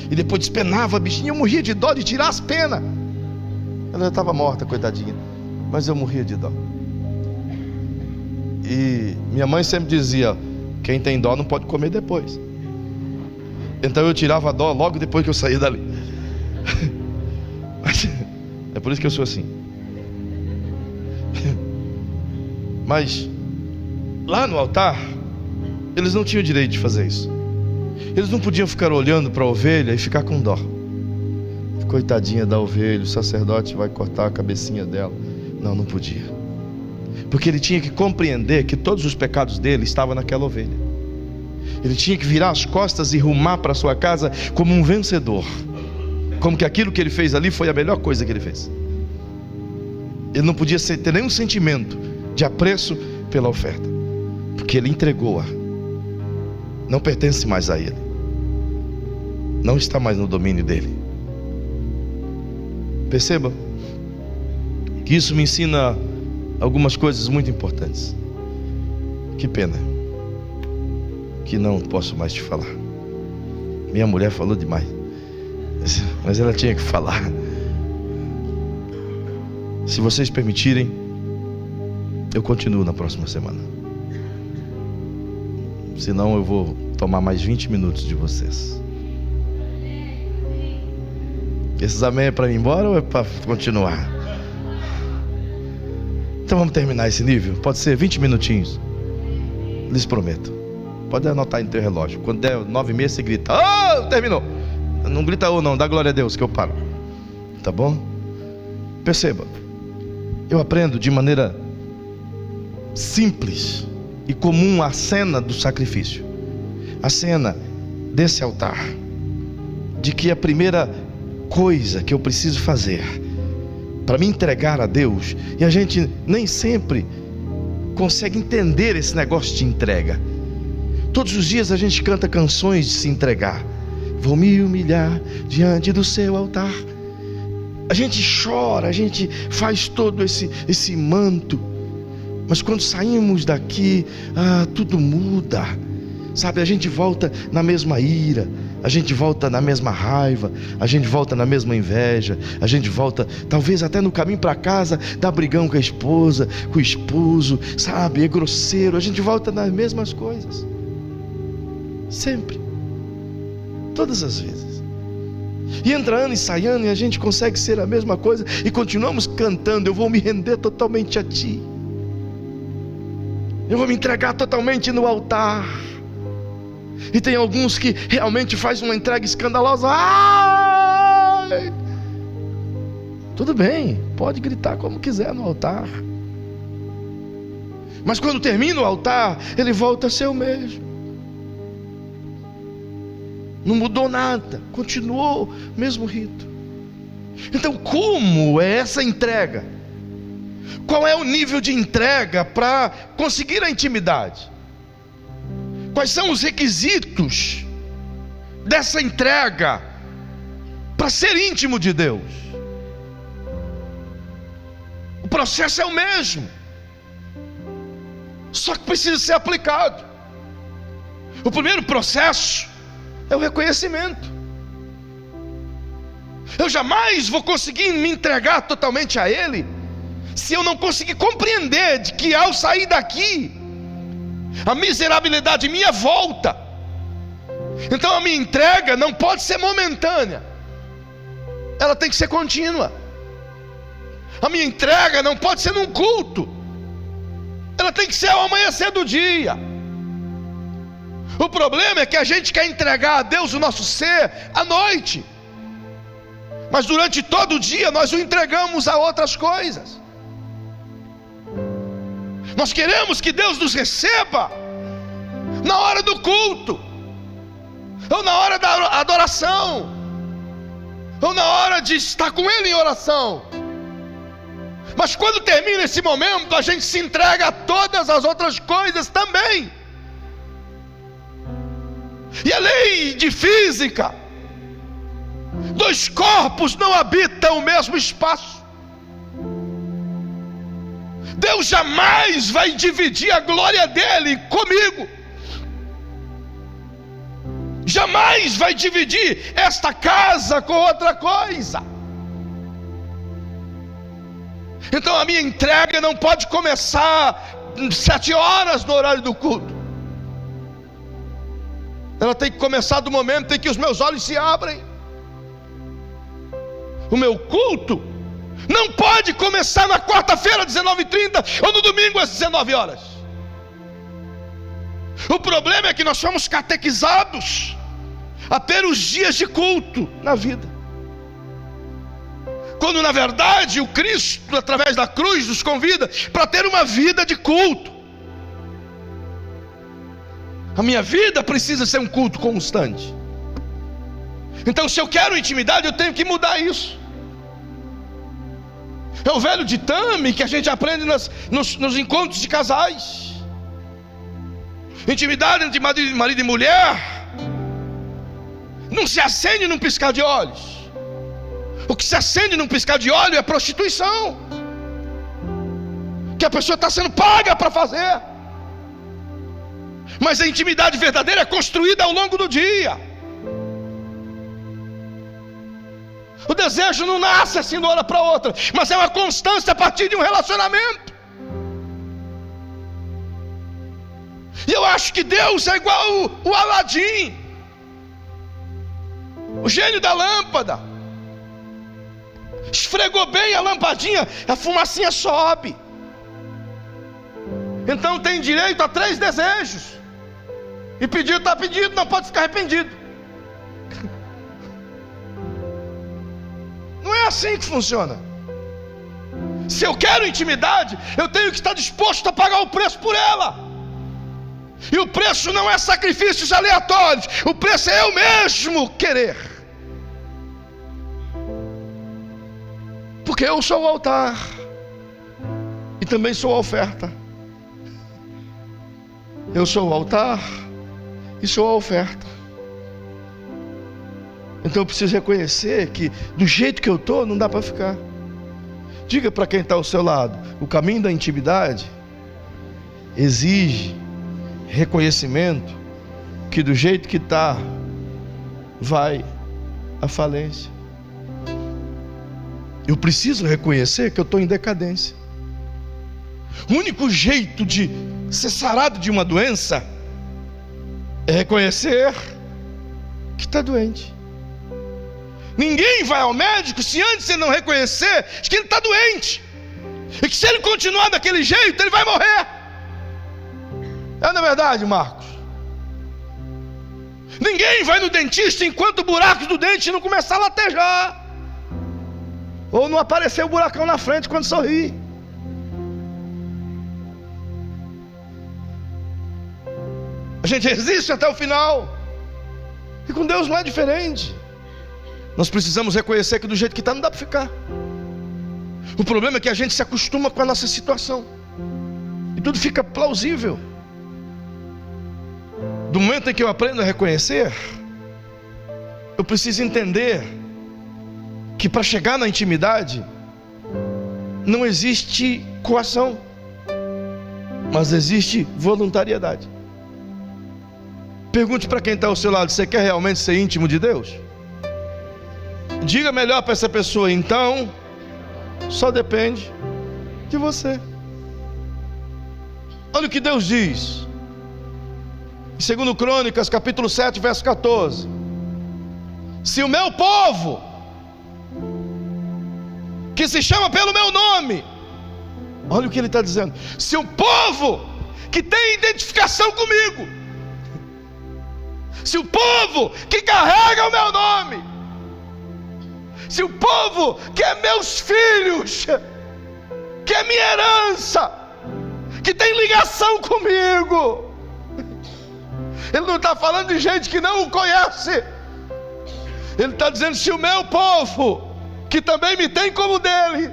E depois despenava a bichinha. Eu morria de dó de tirar as penas. Ela já estava morta, coitadinha, mas eu morria de dó. E minha mãe sempre dizia: Quem tem dó não pode comer depois. Então eu tirava a dó logo depois que eu saía dali. É por isso que eu sou assim. Mas lá no altar, eles não tinham direito de fazer isso. Eles não podiam ficar olhando para a ovelha e ficar com dó. Coitadinha da ovelha, o sacerdote vai cortar a cabecinha dela. Não, não podia. Porque ele tinha que compreender que todos os pecados dele estavam naquela ovelha. Ele tinha que virar as costas e rumar para sua casa como um vencedor, como que aquilo que ele fez ali foi a melhor coisa que ele fez. Ele não podia ter nenhum sentimento de apreço pela oferta, porque ele entregou-a. Não pertence mais a ele, não está mais no domínio dele. Perceba que isso me ensina algumas coisas muito importantes. Que pena que não posso mais te falar. Minha mulher falou demais, mas ela tinha que falar. Se vocês permitirem, eu continuo na próxima semana. Senão eu vou tomar mais 20 minutos de vocês. Esses amém é para ir embora ou é para continuar? Então vamos terminar esse nível. Pode ser 20 minutinhos. Lhes prometo. Pode anotar aí no teu relógio. Quando der 9h30 você grita: oh, terminou. Não grita ou não, dá glória a Deus que eu paro. Tá bom? Perceba, eu aprendo de maneira simples e comum a cena do sacrifício, a cena desse altar, de que a primeira coisa que eu preciso fazer para me entregar a Deus, e a gente nem sempre consegue entender esse negócio de entrega. Todos os dias a gente canta canções de se entregar. Vou me humilhar diante do seu altar. A gente chora, a gente faz todo esse manto, mas quando saímos daqui, tudo muda, sabe? A gente volta na mesma ira, a gente volta na mesma raiva, a gente volta na mesma inveja, a gente volta, talvez até no caminho para casa, dá brigão com a esposa, com o esposo, sabe? É grosseiro, a gente volta nas mesmas coisas, sempre, todas as vezes. E entra ano e sai ano e a gente consegue ser a mesma coisa e continuamos cantando: eu vou me render totalmente a ti, eu vou me entregar totalmente no altar. E tem alguns que realmente fazem uma entrega escandalosa. Ai! Tudo bem, pode gritar como quiser no altar, mas quando termina o altar, ele volta a ser o mesmo. Não mudou nada, continuou o mesmo rito. Então, como é essa entrega? Qual é o nível de entrega para conseguir a intimidade? Quais são os requisitos dessa entrega para ser íntimo de Deus? O processo é o mesmo, só que precisa ser aplicado. O primeiro processo é o reconhecimento. Eu jamais vou conseguir me entregar totalmente a Ele se eu não conseguir compreender de que ao sair daqui, a miserabilidade minha volta. Então a minha entrega não pode ser momentânea, ela tem que ser contínua. A minha entrega não pode ser num culto, ela tem que ser ao amanhecer do dia. O problema é que a gente quer entregar a Deus o nosso ser à noite, mas durante todo o dia nós o entregamos a outras coisas. Nós queremos que Deus nos receba na hora do culto, ou na hora da adoração, ou na hora de estar com Ele em oração. Mas quando termina esse momento, a gente se entrega a todas as outras coisas também. E a lei de física: dois corpos não habitam o mesmo espaço. Deus jamais vai dividir a glória dele comigo, jamais vai dividir esta casa com outra coisa. Então a minha entrega não pode começar 7 horas no horário do culto. Ela tem que começar do momento em que os meus olhos se abrem. O meu culto não pode começar na quarta-feira às 19h30 ou no domingo às 19 horas. O problema é que nós somos catequizados a ter os dias de culto na vida, quando na verdade o Cristo, através da cruz, nos convida para ter uma vida de culto. A minha vida precisa ser um culto constante. Então, se eu quero intimidade, eu tenho que mudar isso. É o velho ditame que a gente aprende nos encontros de casais. Intimidade entre marido e mulher não se acende num piscar de olhos. O que se acende num piscar de olho é prostituição, que a pessoa está sendo paga para fazer. Mas a intimidade verdadeira é construída ao longo do dia. O desejo não nasce assim de uma hora para outra, mas é uma constância a partir de um relacionamento. E eu acho que Deus é igual o Aladim, o gênio da lâmpada. Esfregou bem a lampadinha, a fumacinha sobe. Então tem direito a 3 desejos. E pedido está pedido, não pode ficar arrependido. Não é assim que funciona. Se eu quero intimidade, eu tenho que estar disposto a pagar o preço por ela. E o preço não é sacrifícios aleatórios. O preço é eu mesmo querer. Porque eu sou o altar e também sou a oferta. Eu sou o altar e sou a oferta. Então eu preciso reconhecer que do jeito que eu estou não dá para ficar. Diga para quem está ao seu lado: o caminho da intimidade exige reconhecimento que do jeito que está vai à falência. Eu preciso reconhecer que eu estou em decadência. O único jeito de ser sarado de uma doença é reconhecer que está doente. Ninguém vai ao médico se antes ele não reconhecer que ele está doente, e que se ele continuar daquele jeito ele vai morrer. É na verdade, Marcos? Ninguém vai no dentista enquanto o buraco do dente não começar a latejar, ou não aparecer o buracão na frente quando sorri. A gente resiste até o final. E com Deus não é diferente. Nós precisamos reconhecer que do jeito que está não dá para ficar. O problema é que a gente se acostuma com a nossa situação e tudo fica plausível. Do momento em que eu aprendo a reconhecer, eu preciso entender que para chegar na intimidade não existe coação, mas existe voluntariedade. Pergunte para quem está ao seu lado: você quer realmente ser íntimo de Deus? Diga melhor para essa pessoa: então só depende de você. Olha o que Deus diz em 2 Crônicas capítulo 7 verso 14: se o meu povo, que se chama pelo meu nome, olha o que ele está dizendo, se o povo que tem identificação comigo, se o povo que carrega o meu nome, se o povo que é meus filhos, que é minha herança, que tem ligação comigo, ele não está falando de gente que não o conhece, ele está dizendo: se o meu povo, que também me tem como dele,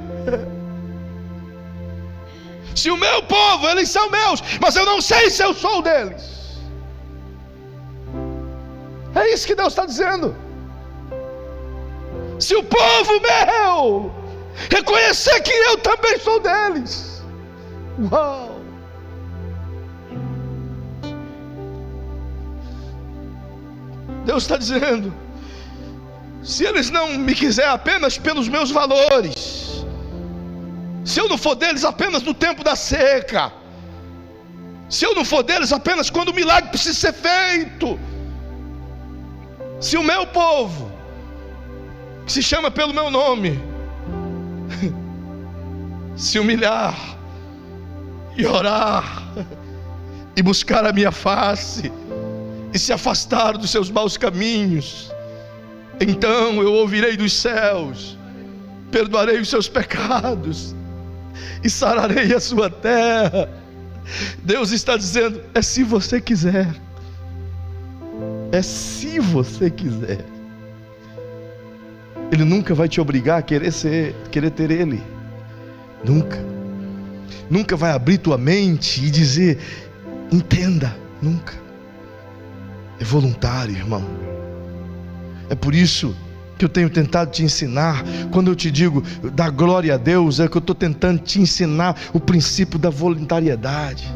se o meu povo, eles são meus, mas eu não sei se eu sou deles. É isso que Deus está dizendo. Se o povo meu reconhecer que eu também sou deles, uau! Deus está dizendo: se eles não me quiserem apenas pelos meus valores, se eu não for deles apenas no tempo da seca, se eu não for deles apenas quando o milagre precisa ser feito, Se o meu povo, que se chama pelo meu nome, se humilhar e orar e buscar a minha face e se afastar dos seus maus caminhos, então eu ouvirei dos céus, perdoarei os seus pecados e sararei a sua terra. Deus está dizendo: é se você quiser. É se você quiser. Ele nunca vai te obrigar a querer ter Ele. Nunca vai abrir tua mente e dizer: entenda. Nunca. É voluntário, irmão. É por isso que eu tenho tentado te ensinar. Quando eu te digo dar glória a Deus, é que eu estou tentando te ensinar o princípio da voluntariedade.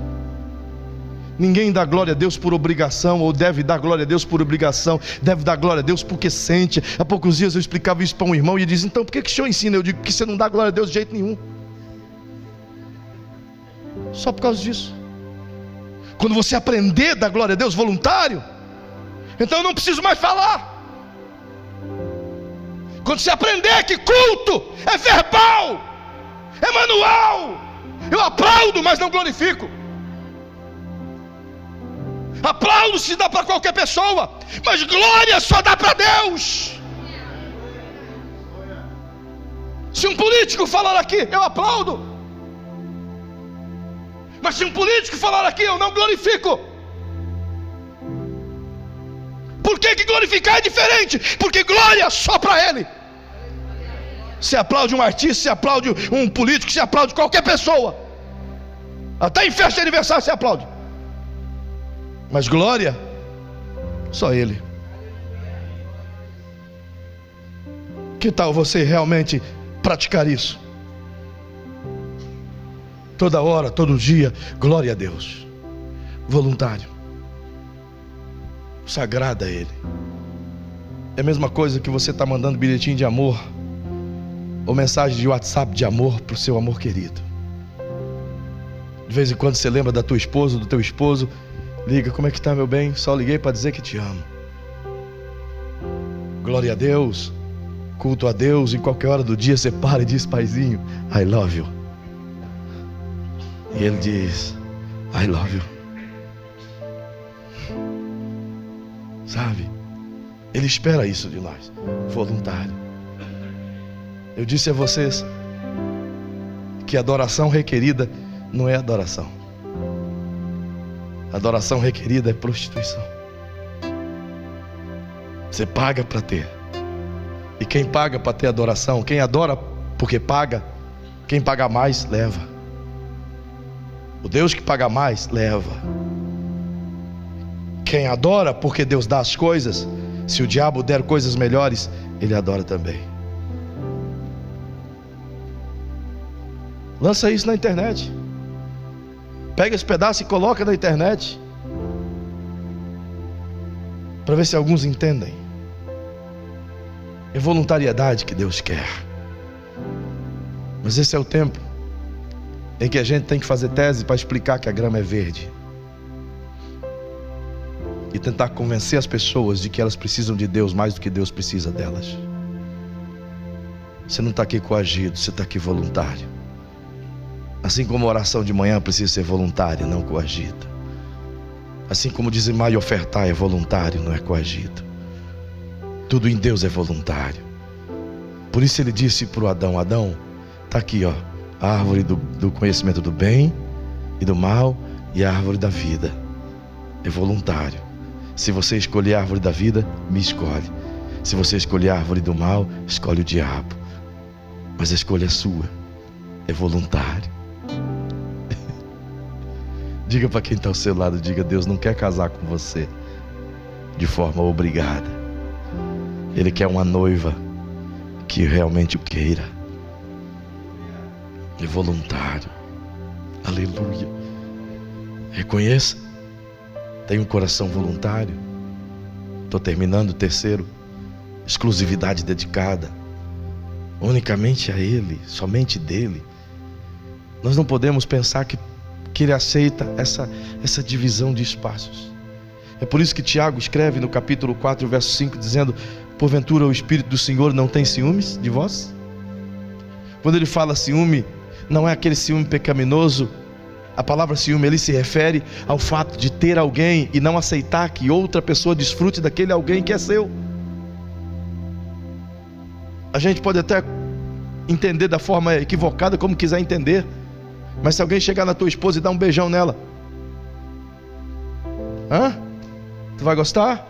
Ninguém dá glória a Deus por obrigação, ou deve dar glória a Deus por obrigação. Deve dar glória a Deus porque sente. Há poucos dias eu explicava isso para um irmão e ele diz: então por que o senhor ensina? Eu digo: porque você não dá glória a Deus de jeito nenhum. Só por causa disso. Quando você aprender a dar glória a Deus voluntário, então eu não preciso mais falar. Quando você aprender que culto é verbal, é manual, eu aplaudo, mas não glorifico. Aplauso se dá para qualquer pessoa, mas glória só dá para Deus. Se um político falar aqui, eu aplaudo, mas se um político falar aqui, eu não glorifico. Por que glorificar é diferente? Porque glória só para Ele. Você aplaude um artista, você aplaude um político, você aplaude qualquer pessoa, até em festa de aniversário você aplaude, mas glória só Ele. Que tal você realmente praticar isso? Toda hora, todo dia, glória a Deus. Voluntário, sagrado a Ele. É a mesma coisa que você está mandando bilhetinho de amor ou mensagem de WhatsApp de amor para o seu amor querido. De vez em quando você lembra da tua esposa, do teu esposo, liga: como é que está, meu bem? Só liguei para dizer que te amo. Glória a Deus, culto a Deus. Em qualquer hora do dia você para e diz: paizinho, I love you. E ele diz: I love you. Sabe? Ele espera isso de nós, voluntário. Eu disse a vocês que adoração requerida não é adoração. Adoração requerida é prostituição. Você paga para ter. E quem paga para ter adoração, quem adora porque paga, quem paga mais leva. O Deus que paga mais leva. Quem adora porque Deus dá as coisas, se o diabo der coisas melhores, ele adora também. Lança isso na internet. Pega esse pedaço e coloca na internet, para ver se alguns entendem. É voluntariedade que Deus quer. Mas esse é o tempo em que a gente tem que fazer tese para explicar que a grama é verde e tentar convencer as pessoas de que elas precisam de Deus mais do que Deus precisa delas. Você não está aqui coagido, você está aqui voluntário. Assim como a oração de manhã precisa ser voluntária, não coagida. Assim como dizimar e ofertar é voluntário, não é coagido. Tudo em Deus é voluntário. Por isso ele disse para o Adão: Adão, está aqui, ó, a árvore do conhecimento do bem e do mal e a árvore da vida. É voluntário. Se você escolher a árvore da vida, me escolhe. Se você escolher a árvore do mal, escolhe o diabo. Mas a escolha é sua. É voluntário. Diga para quem está ao seu lado, diga: Deus não quer casar com você de forma obrigada. Ele quer uma noiva que realmente o queira. É voluntário. Aleluia. Reconheça. Tem um coração voluntário. Estou terminando o terceiro. Exclusividade dedicada unicamente a Ele, somente dele. Nós não podemos pensar que Ele aceita essa divisão de espaços. É por isso que Tiago escreve no capítulo 4, verso 5, dizendo: porventura o Espírito do Senhor não tem ciúmes de vós? Quando ele fala ciúme, não é aquele ciúme pecaminoso. A palavra ciúme, ele se refere ao fato de ter alguém e não aceitar que outra pessoa desfrute daquele alguém que é seu. A gente pode até entender da forma equivocada, como quiser entender, mas se alguém chegar na tua esposa e dar um beijão nela, tu vai gostar?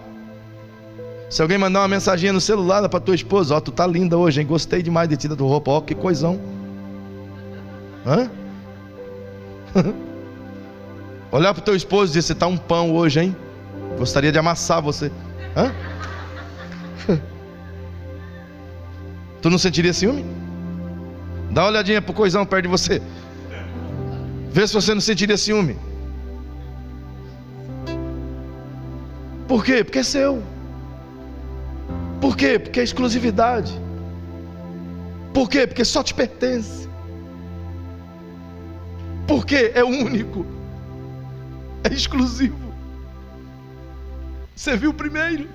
Se alguém mandar uma mensaginha no celular para tua esposa: ó, tu tá linda hoje, hein? Gostei demais de ti, da tua roupa, ó, que coisão. Olhar para o teu esposo e dizer: você tá um pão hoje, hein? Gostaria de amassar você. Tu não sentiria ciúme? Dá uma olhadinha pro coisão perto de você, vê se você não sentiria ciúme. Por quê? Porque é seu. Por quê? Porque é exclusividade. Por quê? Porque só te pertence. Porque é único, é exclusivo. Você viu primeiro.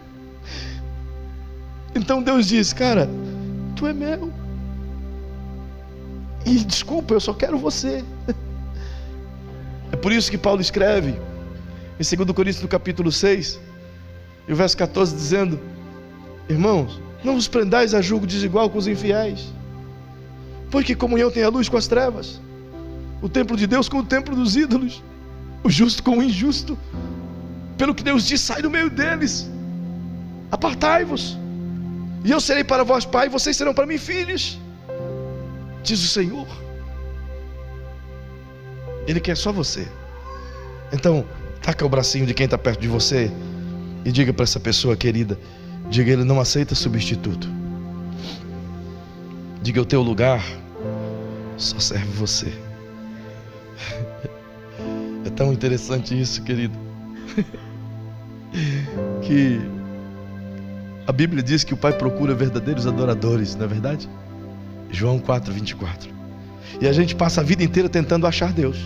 Então Deus diz: cara, tu é meu, e desculpa, eu só quero você. É por isso que Paulo escreve em 2 Coríntios no capítulo 6 e o verso 14, dizendo: irmãos, não vos prendais a julgo desigual com os infiéis, pois que comunhão tem a luz com as trevas, o templo de Deus com o templo dos ídolos, o justo com o injusto. Pelo que Deus diz: sai do meio deles, apartai-vos, e eu serei para vós pai, e vocês serão para mim filhos, diz o Senhor. Ele quer só você. Então taca o bracinho de quem está perto de você e diga para essa pessoa querida, diga: ele não aceita substituto. Diga: o teu lugar só serve você. É tão interessante isso, querido, que a Bíblia diz que o Pai procura verdadeiros adoradores, não é verdade? João 4, 24. E a gente passa a vida inteira tentando achar Deus,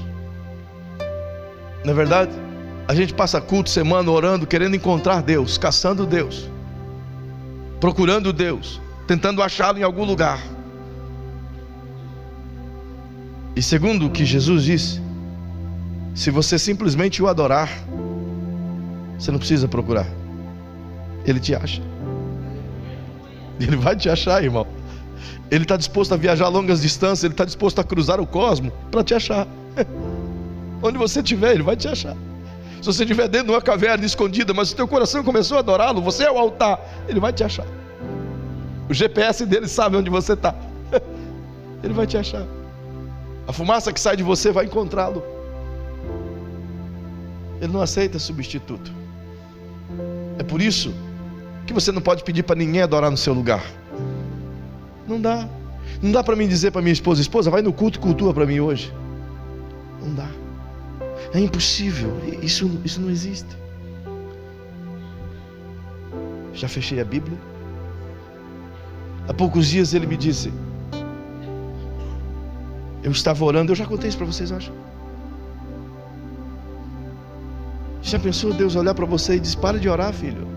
não é verdade? A gente passa culto, semana, orando, querendo encontrar Deus, caçando Deus, procurando Deus, tentando achá-lo em algum lugar. E segundo o que Jesus disse, se você simplesmente o adorar, você não precisa procurar, Ele te acha. Ele vai te achar, irmão. Ele está disposto a viajar longas distâncias, Ele está disposto a cruzar o cosmos para te achar. Onde você estiver, Ele vai te achar. Se você estiver dentro de uma caverna escondida, mas o teu coração começou a adorá-lo, você é o altar, Ele vai te achar. O GPS dele sabe onde você está. Ele vai te achar. A fumaça que sai de você vai encontrá-lo. Ele não aceita substituto. É por isso que você não pode pedir para ninguém adorar no seu lugar. Não dá. Não dá para mim dizer para minha esposa: esposa, vai no culto e cultua para mim hoje. Não dá. É impossível. Isso não existe. Já fechei a Bíblia. Há poucos dias ele me disse, eu estava orando, eu já contei isso para vocês, eu acho. Já pensou Deus olhar para você e diz: para de orar, filho,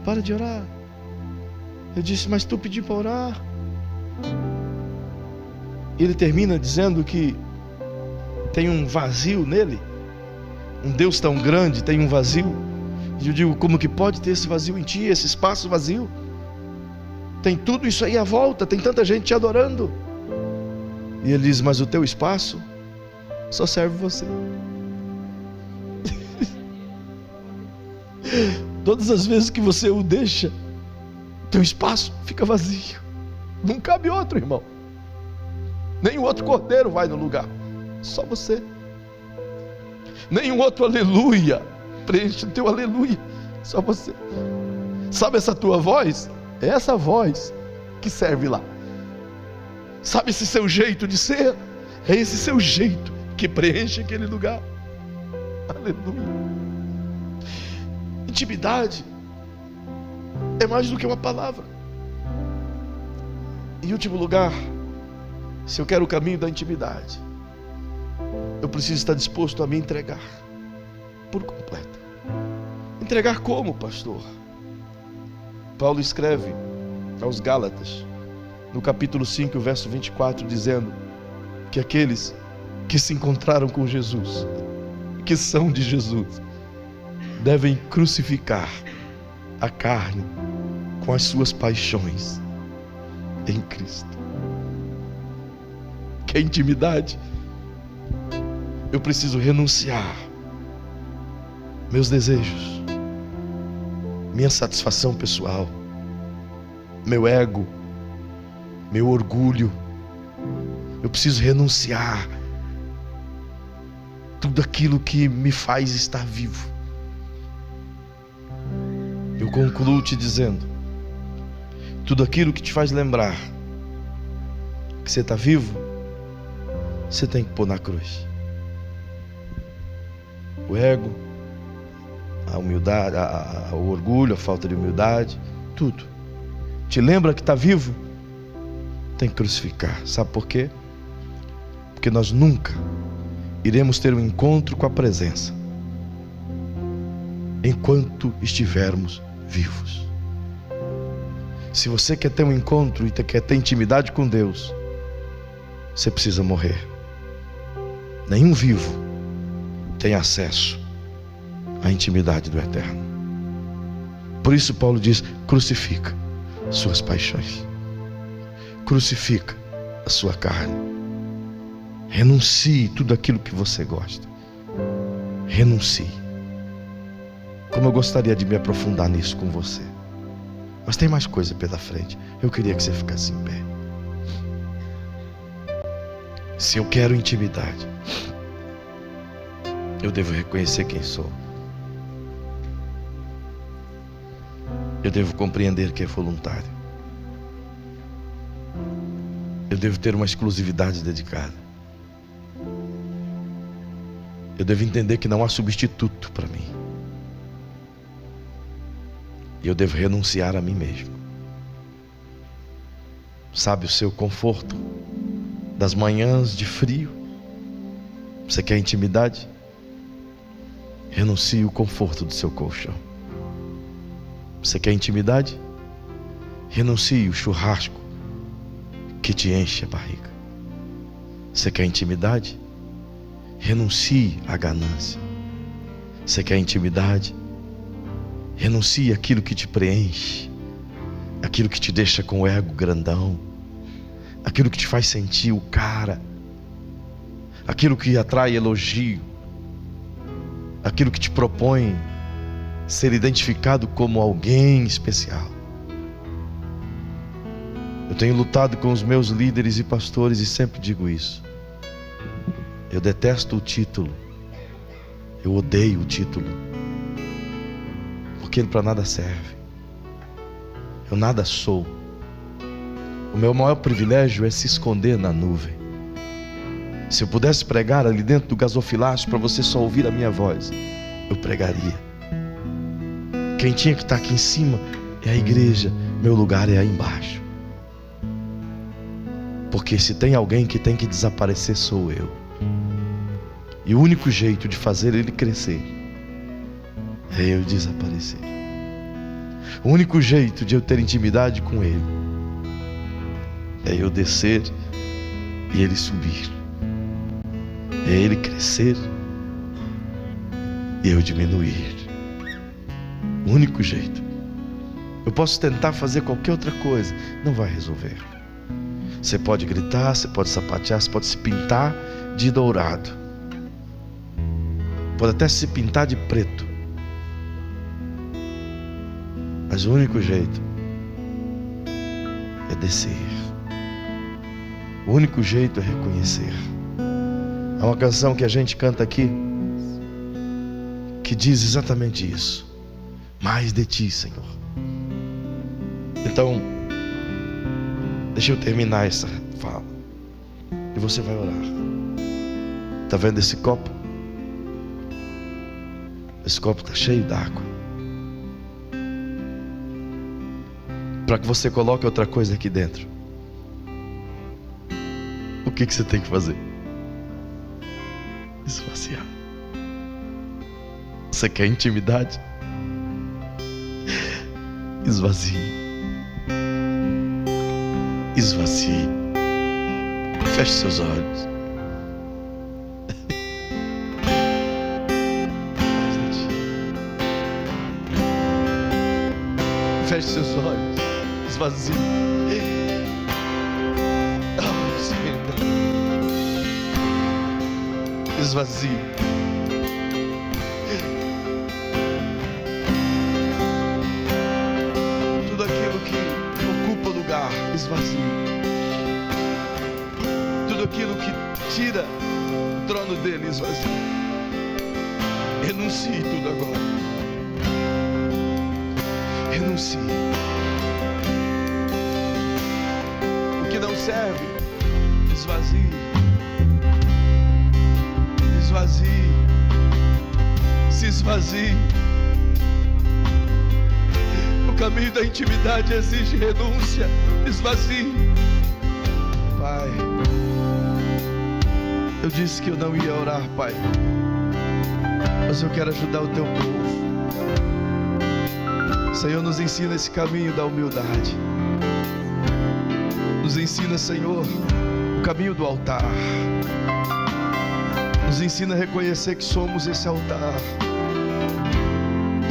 para de orar. Eu disse: mas tu pediu para orar. E ele termina dizendo que tem um vazio nele. Um Deus tão grande tem um vazio. E eu digo: como que pode ter esse vazio em ti, esse espaço vazio? Tem tudo isso aí à volta, tem tanta gente te adorando. E ele diz: mas o teu espaço só serve você. Todas as vezes que você o deixa, teu espaço fica vazio. Não cabe outro, irmão. Nenhum outro cordeiro vai no lugar, só você. Nenhum outro aleluia preenche o teu aleluia, só você. Sabe essa tua voz? É essa voz que serve lá. Sabe esse seu jeito de ser? É esse seu jeito que preenche aquele lugar. Aleluia. Intimidade é mais do que uma palavra. Em último lugar, se eu quero o caminho da intimidade, eu preciso estar disposto a me entregar por completo. Entregar como, pastor? Paulo escreve aos Gálatas, no capítulo 5, verso 24, dizendo que aqueles que se encontraram com Jesus, que são de Jesus, devem crucificar a carne com as suas paixões em Cristo. Que é intimidade? Eu preciso renunciar meus desejos, minha satisfação pessoal, meu ego, meu orgulho. Eu preciso renunciar tudo aquilo que me faz estar vivo. Eu concluo te dizendo: tudo aquilo que te faz lembrar que você está vivo, você tem que pôr na cruz. O ego, a humildade, o orgulho, a falta de humildade, tudo. Te lembra que está vivo? Tem que crucificar. Sabe por quê? Porque nós nunca iremos ter um encontro com a presença enquanto estivermos vivos. Se você quer ter um encontro e quer ter intimidade com Deus, você precisa morrer. Nenhum vivo tem acesso à intimidade do Eterno. Por isso Paulo diz: crucifica suas paixões, crucifica a sua carne, renuncie tudo aquilo que você gosta, renuncie. Como eu gostaria de me aprofundar nisso com você, mas tem mais coisa pela frente. Eu queria que você ficasse em pé. Se eu quero intimidade, eu devo reconhecer quem sou. Eu devo compreender que é voluntário. Eu devo ter uma exclusividade dedicada. Eu devo entender que não há substituto para mim. E eu devo renunciar a mim mesmo. Sabe o seu conforto das manhãs de frio? Você quer intimidade? Renuncie o conforto do seu colchão. Você quer intimidade? Renuncie o churrasco que te enche a barriga. Você quer intimidade? Renuncie à ganância. Você quer intimidade? Renuncie aquilo que te preenche, aquilo que te deixa com o ego grandão, aquilo que te faz sentir o cara, aquilo que atrai elogio, aquilo que te propõe ser identificado como alguém especial. Eu tenho lutado com os meus líderes e pastores e sempre digo isso. Eu detesto o título. Eu odeio o título. Porque ele para nada serve. Eu nada sou. O meu maior privilégio é se esconder na nuvem. Se eu pudesse pregar ali dentro do gasofilácio para você só ouvir a minha voz, eu pregaria. Quem tinha que estar aqui em cima é a igreja. Meu lugar é aí embaixo. Porque se tem alguém que tem que desaparecer, sou eu. E o único jeito de fazer ele crescer é eu desaparecer. O único jeito de eu ter intimidade com ele é eu descer e ele subir. É ele crescer e eu diminuir. O único jeito. Eu posso tentar fazer qualquer outra coisa, não vai resolver. Você pode gritar, você pode sapatear, você pode se pintar de dourado, pode até se pintar de preto, mas o único jeito é descer. O único jeito é reconhecer. Há uma canção que a gente canta aqui que diz exatamente isso: mais de ti, Senhor. Então, deixa eu terminar essa fala e você vai orar. Está vendo esse copo? Esse copo está cheio d'água. Para que você coloque outra coisa aqui dentro, o que você tem que fazer? Esvaziar. Você quer intimidade? Esvazie. Esvazie. Feche seus olhos. Feche seus olhos. Esvazie. Oh, Senhor. Esvazie. Tudo aquilo que ocupa lugar, esvazie. Tudo aquilo que tira o trono dele, esvazie. Renuncie tudo agora. Renuncie. O que não serve, esvazie. Esvazie. Se esvazie. O caminho da intimidade exige renúncia. Esvazie. Pai, eu disse que eu não ia orar, Pai, mas eu quero ajudar o teu povo. Senhor, nos ensina esse caminho da humildade. Nos ensina, Senhor, o caminho do altar. Nos ensina a reconhecer que somos esse altar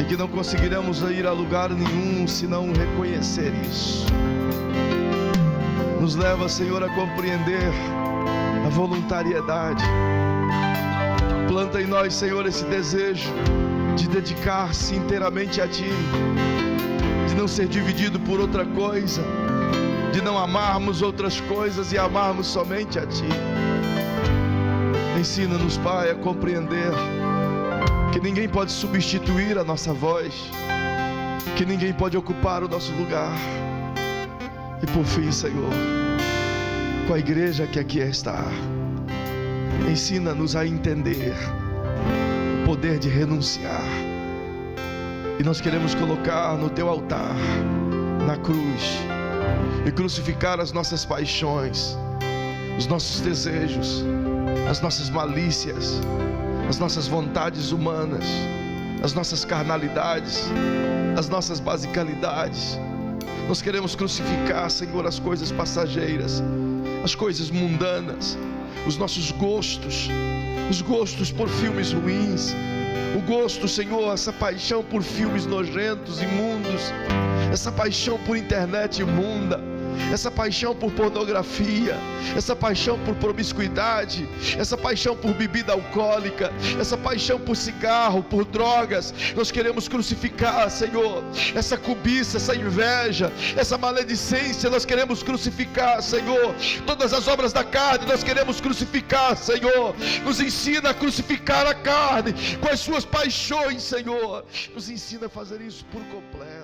e que não conseguiremos ir a lugar nenhum se não reconhecer isso. Nos leva, Senhor, a compreender a voluntariedade. Planta em nós, Senhor, esse desejo de dedicar-se inteiramente a Ti, de não ser dividido por outra coisa, de não amarmos outras coisas e amarmos somente a Ti. Ensina-nos, Pai, a compreender que ninguém pode substituir a nossa voz, que ninguém pode ocupar o nosso lugar. E por fim, Senhor, com a igreja que aqui está, ensina-nos a entender o poder de renunciar. E nós queremos colocar no Teu altar, na cruz, e crucificar as nossas paixões, os nossos desejos, as nossas malícias, as nossas vontades humanas, as nossas carnalidades, as nossas basicalidades. Nós queremos crucificar, Senhor, as coisas passageiras, as coisas mundanas, os nossos gostos, os gostos por filmes ruins, o gosto, Senhor, essa paixão por filmes nojentos, imundos, essa paixão por internet imunda, essa paixão por pornografia, essa paixão por promiscuidade, essa paixão por bebida alcoólica, essa paixão por cigarro, por drogas. Nós queremos crucificar, Senhor, essa cobiça, essa inveja, essa maledicência. Nós queremos crucificar, Senhor, todas as obras da carne. Nós queremos crucificar, Senhor. Nos ensina a crucificar a carne com as suas paixões, Senhor. Nos ensina a fazer isso por completo.